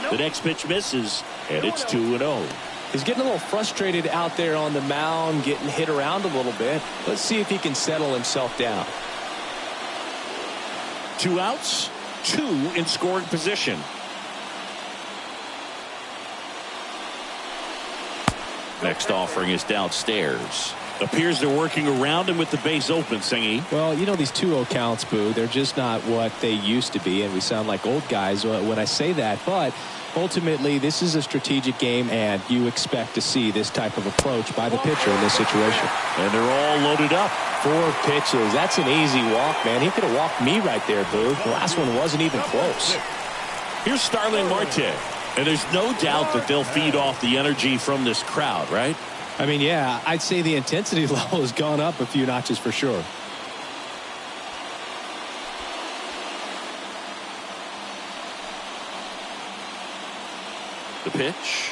Speaker 1: The next pitch misses, and it's 2-0.
Speaker 2: He's getting a little frustrated out there on the mound, getting hit around a little bit. Let's see if he can settle himself down.
Speaker 1: 2 outs, 2 in scoring position. Next offering is downstairs. Appears they're working around him with the base open, Singy.
Speaker 5: Well, you know, these 2-0 counts, Boo, they're just not what they used to be, and we sound like old guys when I say that. But ultimately, this is a strategic game, and you expect to see this type of approach by the pitcher in this situation.
Speaker 1: And they're all loaded up.
Speaker 2: 4 pitches. That's an easy walk, man. He could have walked me right there, Boo. The last one wasn't even close.
Speaker 1: Here's Starling Marte. And there's no doubt that they'll feed off the energy from this crowd, right?
Speaker 5: I mean, yeah, I'd say the intensity level has gone up a few notches for sure.
Speaker 1: The pitch.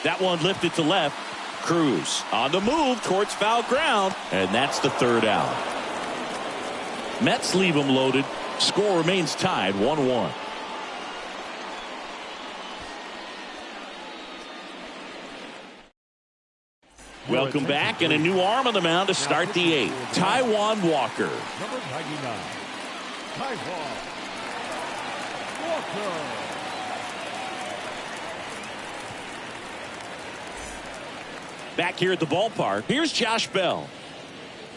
Speaker 1: That one lifted to left. Cruz on the move towards foul ground. And that's the 3rd out. Mets leave them loaded. Score remains tied 1-1. Welcome back, and a new arm on the mound to start the 8th. Taijuan Walker.
Speaker 3: Number 99, Taijuan Walker.
Speaker 1: Back here at the ballpark, here's Josh Bell.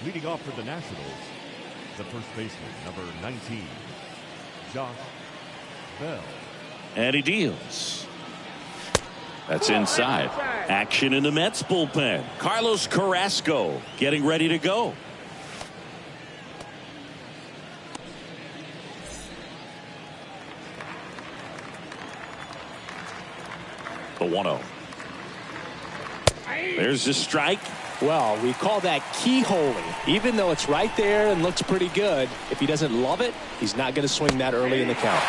Speaker 3: Leading off for the Nationals, the first baseman, number 19, Josh Bell.
Speaker 1: And he deals. That's inside. Action in the Mets bullpen. Carlos Carrasco getting ready to go. The 1-0. There's the strike.
Speaker 2: Well, we call that keyholing. Even though it's right there and looks pretty good, if he doesn't love it, he's not going to swing that early in the count.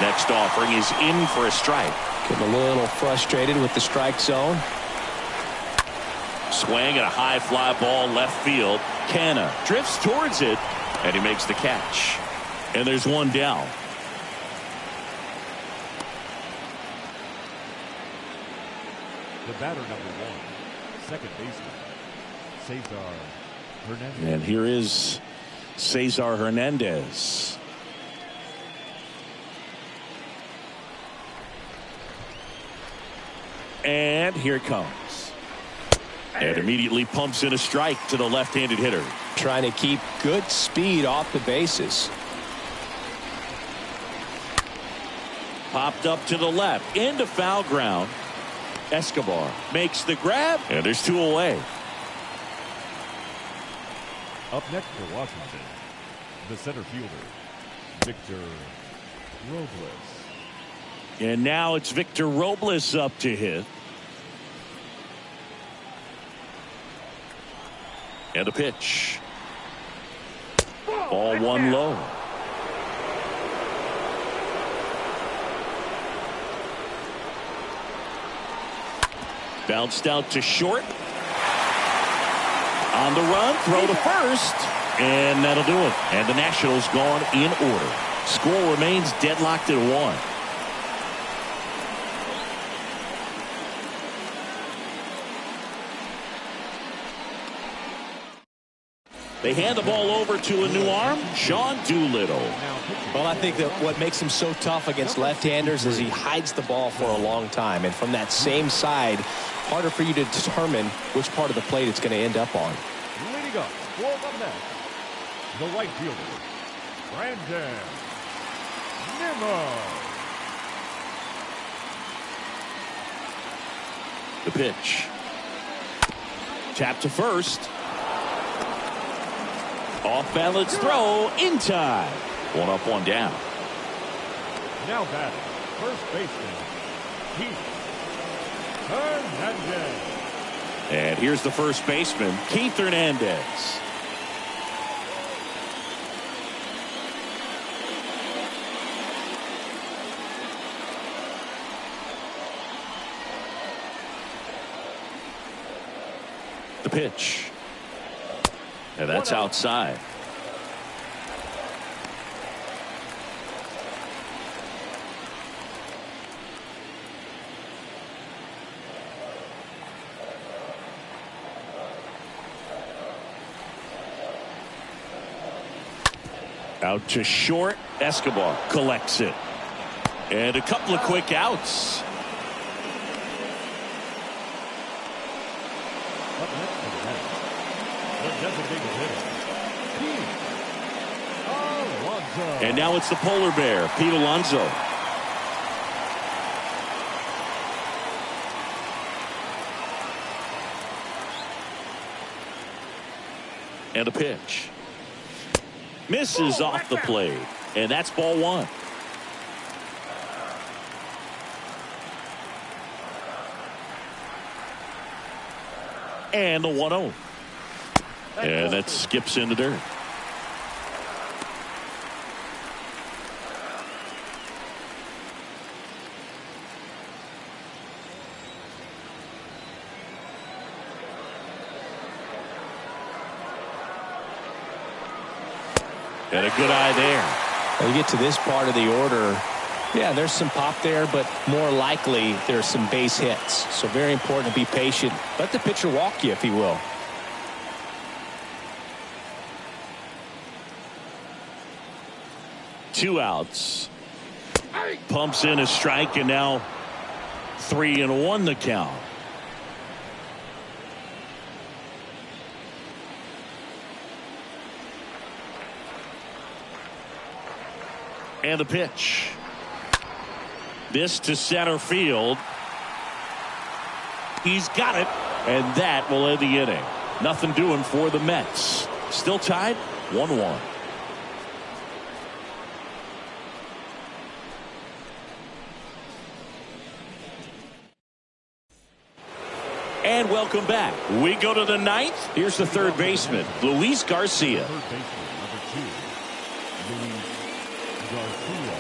Speaker 1: Next offering is in for a strike.
Speaker 2: Getting a little frustrated with the strike zone.
Speaker 1: Swing and a high fly ball left field. Canna drifts towards it, and he makes the catch. And there's one down.
Speaker 3: The batter, number 1, second baseman, Cesar Hernandez.
Speaker 1: And here is Cesar Hernandez. And here it comes. And immediately pumps in a strike to the left-handed hitter.
Speaker 2: Trying to keep good speed off the bases.
Speaker 1: Popped up to the left into foul ground. Escobar makes the grab, and there's 2 away.
Speaker 3: Up next for Washington, the center fielder, Victor Robles.
Speaker 1: And now it's Victor Robles up to hit. And a pitch. Ball 1 low. Bounced out to short. On the run, throw to first. And that'll do it. And the Nationals gone in order. Score remains deadlocked at 1. They hand the ball over to a new arm, Sean Doolittle.
Speaker 2: Well, I think that what makes him so tough against left-handers is he hides the ball for a long time. And from that same side, harder for you to determine which part of the plate it's going to end up on.
Speaker 3: Leading up for the Mets, the right fielder, Brandon Nimmo.
Speaker 1: The pitch. Tap to first. Off balance throw in time. 1 up, 1 down.
Speaker 3: Now batting, first baseman, Keith Hernandez.
Speaker 1: And here's the first baseman, Keith Hernandez. The pitch. And that's outside. Out to short. Escobar collects it. And a couple of quick outs.
Speaker 3: Up next for the Mets, the designated hitter, Pete Alonso.
Speaker 1: And now it's the polar bear, Pete Alonso. And a pitch. Misses off the plate. And that's ball 1. And the 1-0. And that skips into dirt. And a good eye there.
Speaker 2: When you get to this part of the order, yeah, there's some pop there, but more likely there's some base hits. So very important to be patient. Let the pitcher walk you, if he will.
Speaker 1: Two outs. Pumps in a strike, and now 3-1 the count. And the pitch. This to center field. He's got it, and that will end the inning. Nothing doing for the Mets. Still tied 1-1. And welcome back. We go to the 9th. Here's the third baseman, Luis Garcia.
Speaker 3: Third baseman, number 2, Luis Garcia.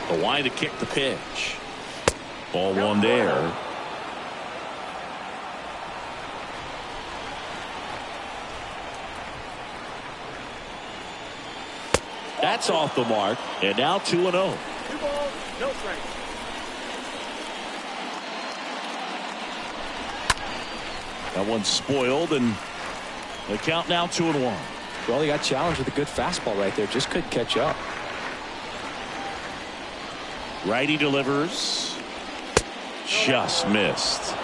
Speaker 1: The line to kick the pitch. Ball 1 there. That's off the mark. And now 2-0.
Speaker 4: 2 balls, no strikes.
Speaker 1: That one's spoiled, and the count now 2-1.
Speaker 2: Well, he got challenged with a good fastball right there. Just couldn't catch up.
Speaker 1: Righty delivers. Just missed.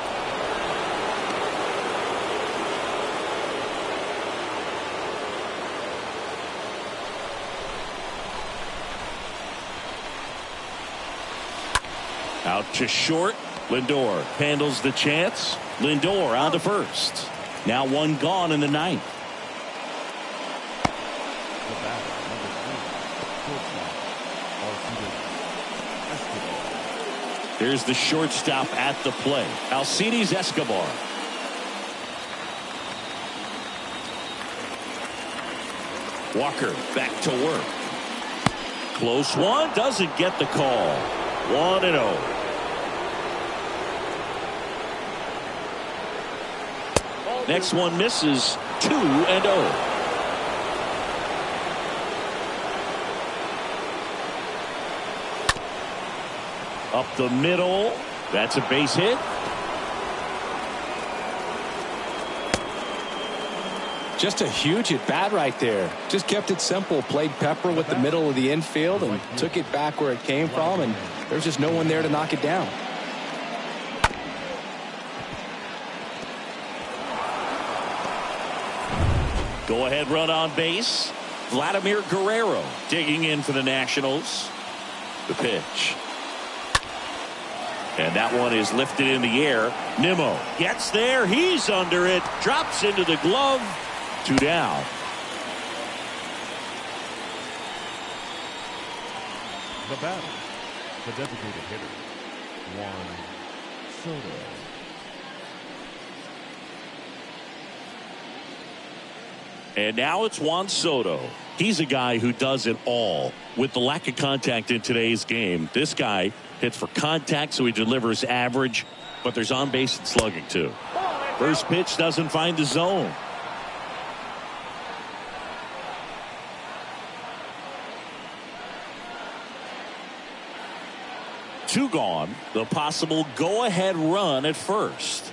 Speaker 1: Out to short. Lindor handles the chance. Lindor on to first. Now 1 gone in the 9th.
Speaker 3: The batter, number 3, shortstop,
Speaker 1: There's the shortstop at the plate. Alcides Escobar. Walker back to work. Close one. Doesn't get the call. 1-0. Next one misses. 2-0. Up the middle. That's a base hit.
Speaker 5: Just a huge at bat right there. Just kept it simple. Played pepper with the middle of the infield and took it back where it came from, and there's just no one there to knock it down.
Speaker 1: Go ahead run on base. Vladimir Guerrero digging in for the Nationals. The pitch. And that one is lifted in the air. Nimmo gets there. He's under it. Drops into the glove. 2 down.
Speaker 3: The batter, the designated hitter, Juan Soto.
Speaker 1: And now it's Juan Soto. He's a guy who does it all. With the lack of contact in today's game, this guy hits for contact, so he delivers average, but there's on base and slugging too. First pitch doesn't find the zone. Two gone. The possible go-ahead run at first.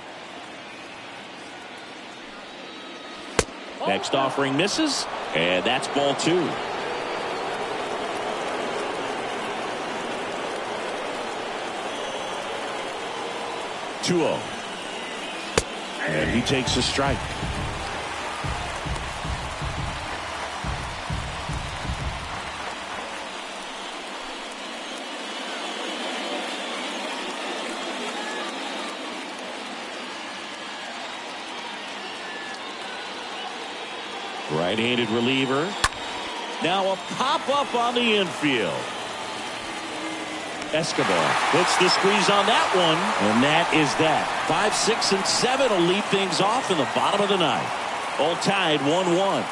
Speaker 1: Next offering misses, and that's ball 2. 2-0. And he takes a strike. Right-handed reliever. Now a pop-up on the infield. Escobar puts the squeeze on that one, and that is that. 5, 6, and 7 will lead things off in the bottom of the ninth. All tied 1-1.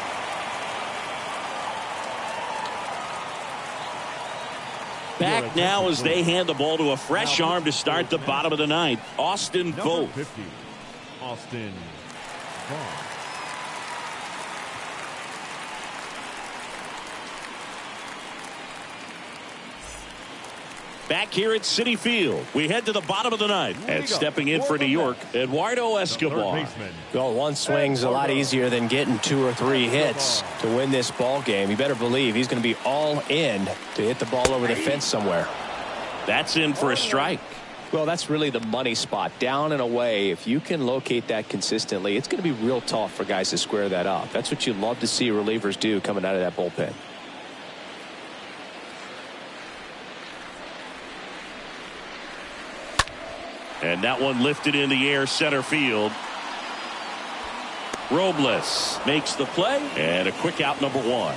Speaker 1: Back now as they hand the ball to a fresh arm to start the bottom of the ninth. Austin Vogt.
Speaker 3: 50, Austin Vogt.
Speaker 1: Back here at Citi Field, we head to the bottom of the ninth. And stepping in for New York, Eduardo Escobar.
Speaker 2: Well, one swing's a lot easier than getting 2 or 3 hits to win this ball game. You better believe he's going to be all in to hit the ball over the fence somewhere.
Speaker 1: That's in for a strike.
Speaker 2: Well, that's really the money spot. Down and away, if you can locate that consistently, it's going to be real tough for guys to square that up. That's what you love to see relievers do coming out of that bullpen.
Speaker 1: And that one lifted in the air center field. Robles makes the play, and a quick out, number 1.
Speaker 3: Now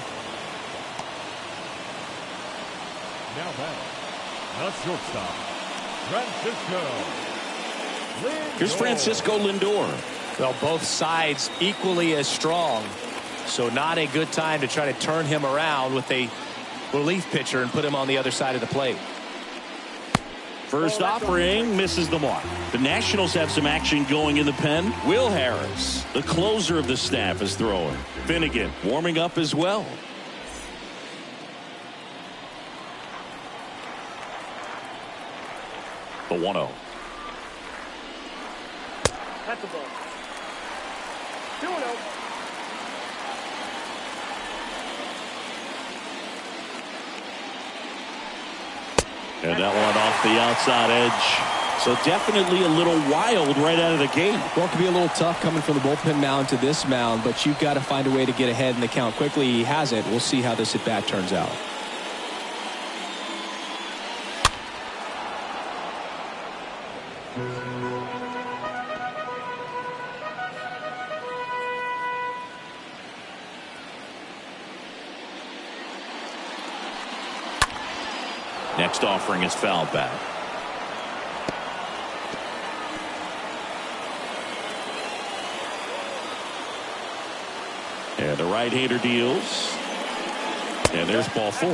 Speaker 3: back, the shortstop, Francisco Lindor.
Speaker 1: Here's Francisco Lindor.
Speaker 2: Well, both sides equally as strong, so not a good time to try to turn him around with a relief pitcher and put him on the other side of the plate.
Speaker 1: First offering misses the mark. The Nationals have some action going in the pen. Will Harris, the closer of the staff, is throwing. Finnegan warming up as well. The 1-0.
Speaker 4: That's the ball. 2-0.
Speaker 1: And that one off the outside edge. So definitely a little wild right out of the gate.
Speaker 5: Well, it could be a little tough coming from the bullpen mound to this mound, but you've got to find a way to get ahead in the count quickly. He has it. We'll see how this at bat turns out.
Speaker 1: Next offering is fouled back. And the right-hander deals. And there's ball 4.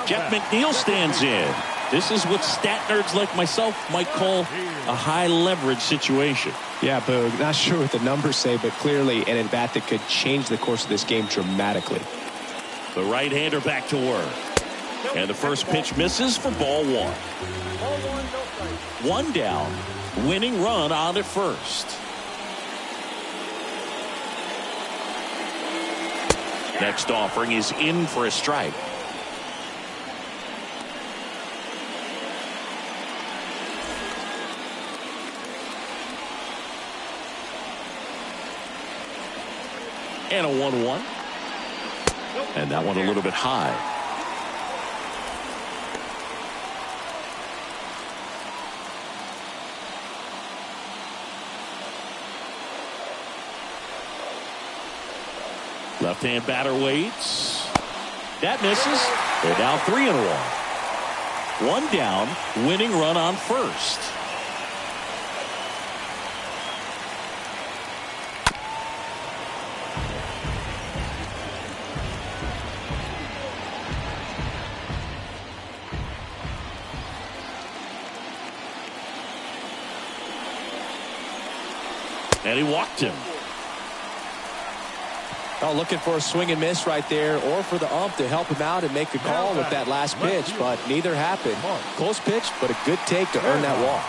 Speaker 1: Jeff McNeil stands in. This is what stat nerds like myself might call a high leverage situation.
Speaker 5: Yeah, Boog, not sure what the numbers say, but clearly an at-bat that could change the course of this game dramatically.
Speaker 1: The right-hander back to work. And the first pitch misses for ball one.
Speaker 4: Ball one, no strikes.
Speaker 1: One down. Winning run on at first. Next offering is in for a strike. And a 1-1. And that one a little bit high. Left-hand batter waits. That misses. They're now 3-1. One down. Winning run on first. And he walked him.
Speaker 2: Oh, looking for a swing and miss right there, or for the ump to help him out and make a call with that last pitch, but neither happened. Close pitch, but a good take to earn that walk.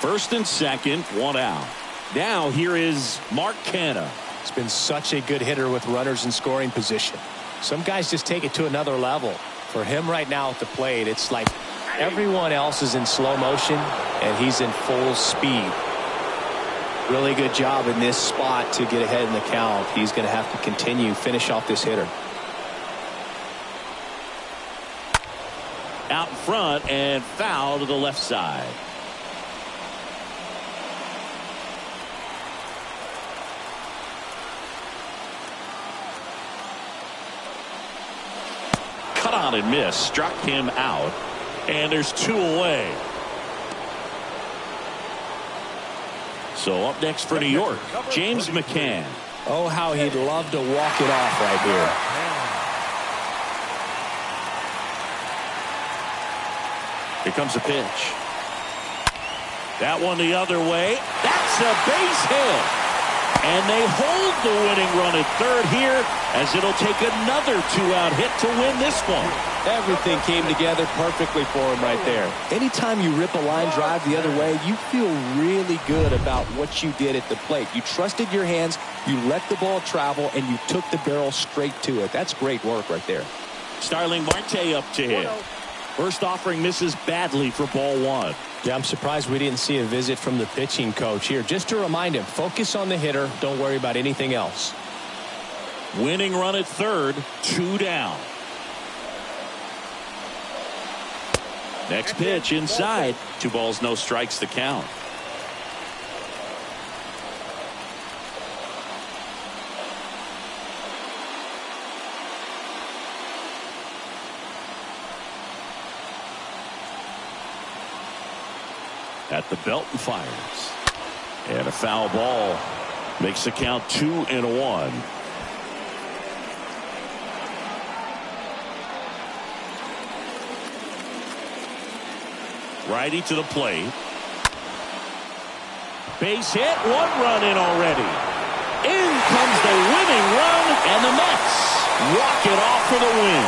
Speaker 1: First and second, one out. Now here is Mark Canha.
Speaker 5: It's been such a good hitter with runners in scoring position. Some guys just take it to another level. For him right now at the plate, it's like everyone else is in slow motion and he's in full speed. Really good job in this spot to get ahead in the count. He's going to have to finish off this hitter.
Speaker 1: Out in front and foul to the left side. Cut on and miss. Struck him out. And there's two away. So up next for New York, James McCann.
Speaker 5: Oh, how he'd love to walk it off right here.
Speaker 1: Here comes the pitch. That one the other way. That's a base hit. And they hold the winning run at third here, as it'll take another two-out hit to win this one.
Speaker 2: Everything came together perfectly for him right there.
Speaker 5: Anytime you rip a line drive the other way, you feel really good about what you did at the plate. You trusted your hands, you let the ball travel, and you took the barrel straight to it. That's great work right there.
Speaker 1: Starling Marte up to hit. First offering misses badly for ball one.
Speaker 5: Yeah, I'm surprised we didn't see a visit from the pitching coach here. Just to remind him, focus on the hitter. Don't worry about anything else.
Speaker 1: Winning run at third, two down. Next pitch inside. 2 balls, no strikes to count. At the belt and fires. And a foul ball makes the count 2-1. Righty to the plate. Base hit. 1 run in already. In comes the winning run, and the Mets walk it off for the win.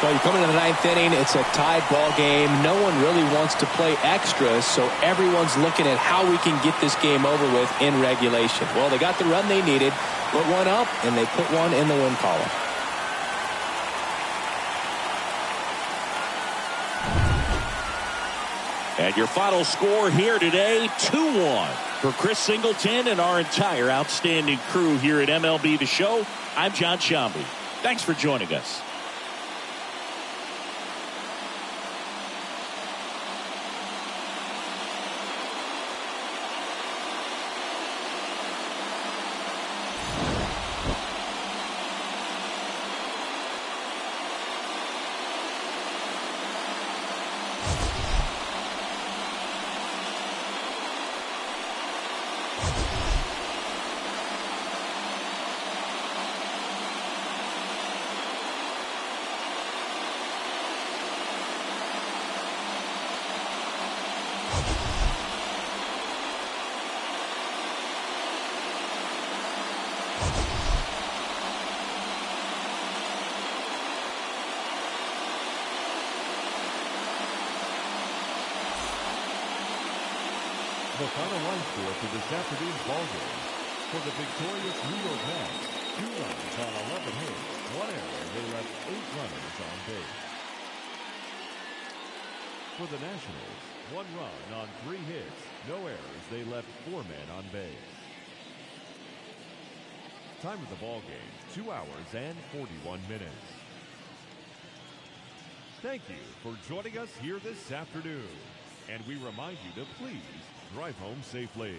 Speaker 5: Well, you come into the 9th inning, it's a tied ball game. No one really wants to play extras, so everyone's looking at how we can get this game over with in regulation. Well, they got the run they needed, put one up, and they put one in the win column.
Speaker 1: And your final score here today, 2-1. For Chris Singleton and our entire outstanding crew here at MLB The Show, I'm John Shambi. Thanks for joining us.
Speaker 3: The final line score for this afternoon's ballgame. For the victorious New York Mets, 2 runs on 11 hits, 1 error, and they left 8 runners on base. For the Nationals, 1 run on 3 hits, no errors, they left 4 men on base. Time of the ballgame, 2 hours and 41 minutes. Thank you for joining us here this afternoon. And we remind you to please drive home safely.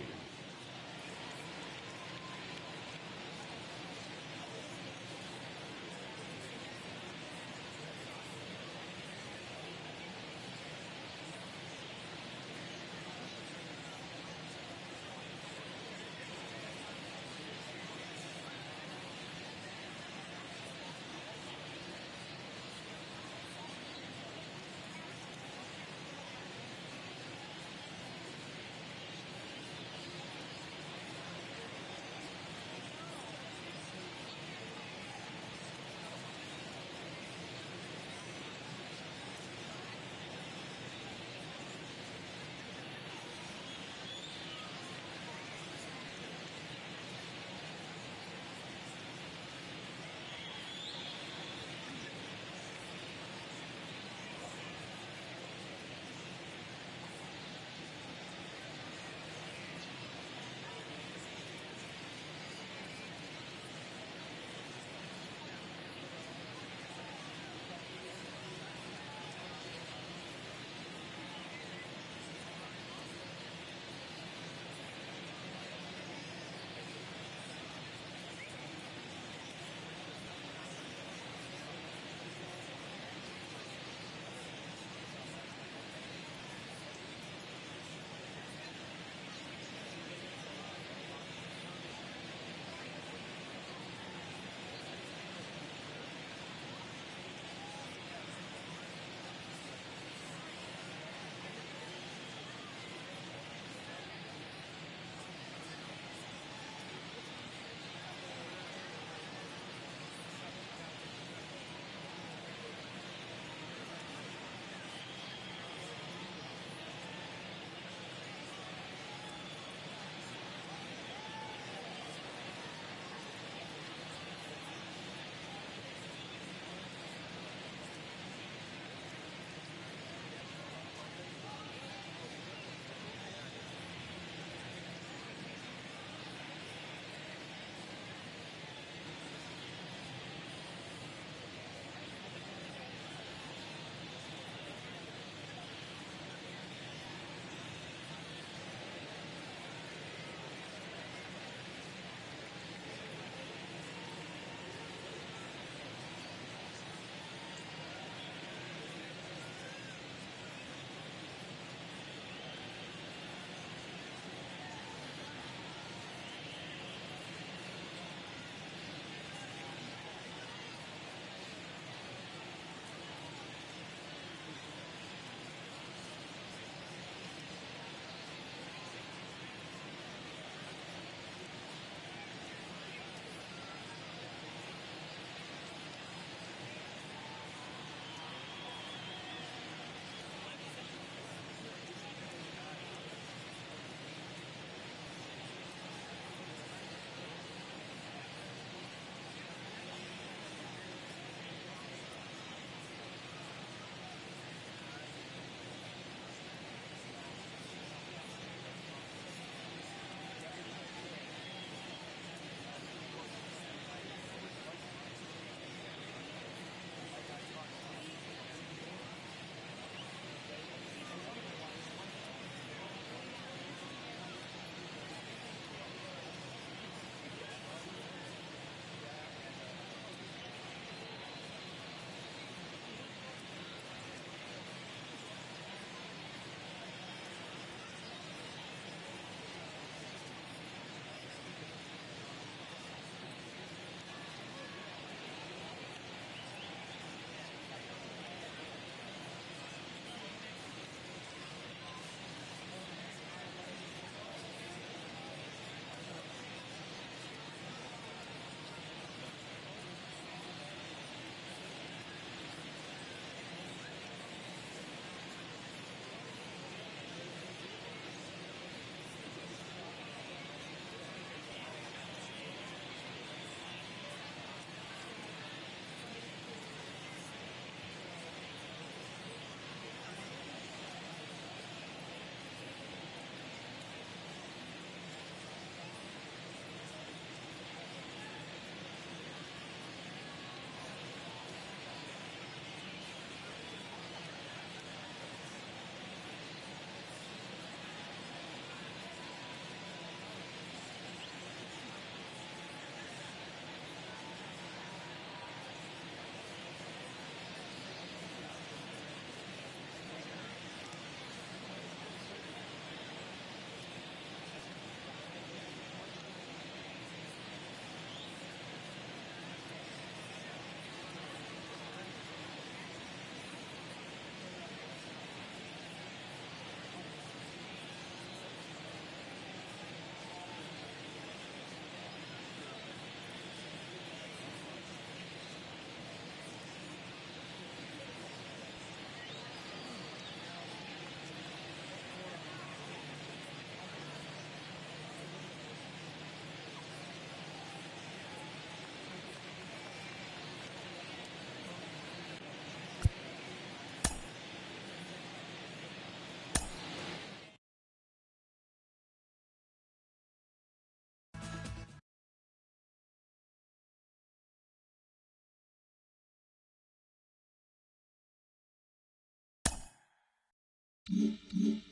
Speaker 3: 2.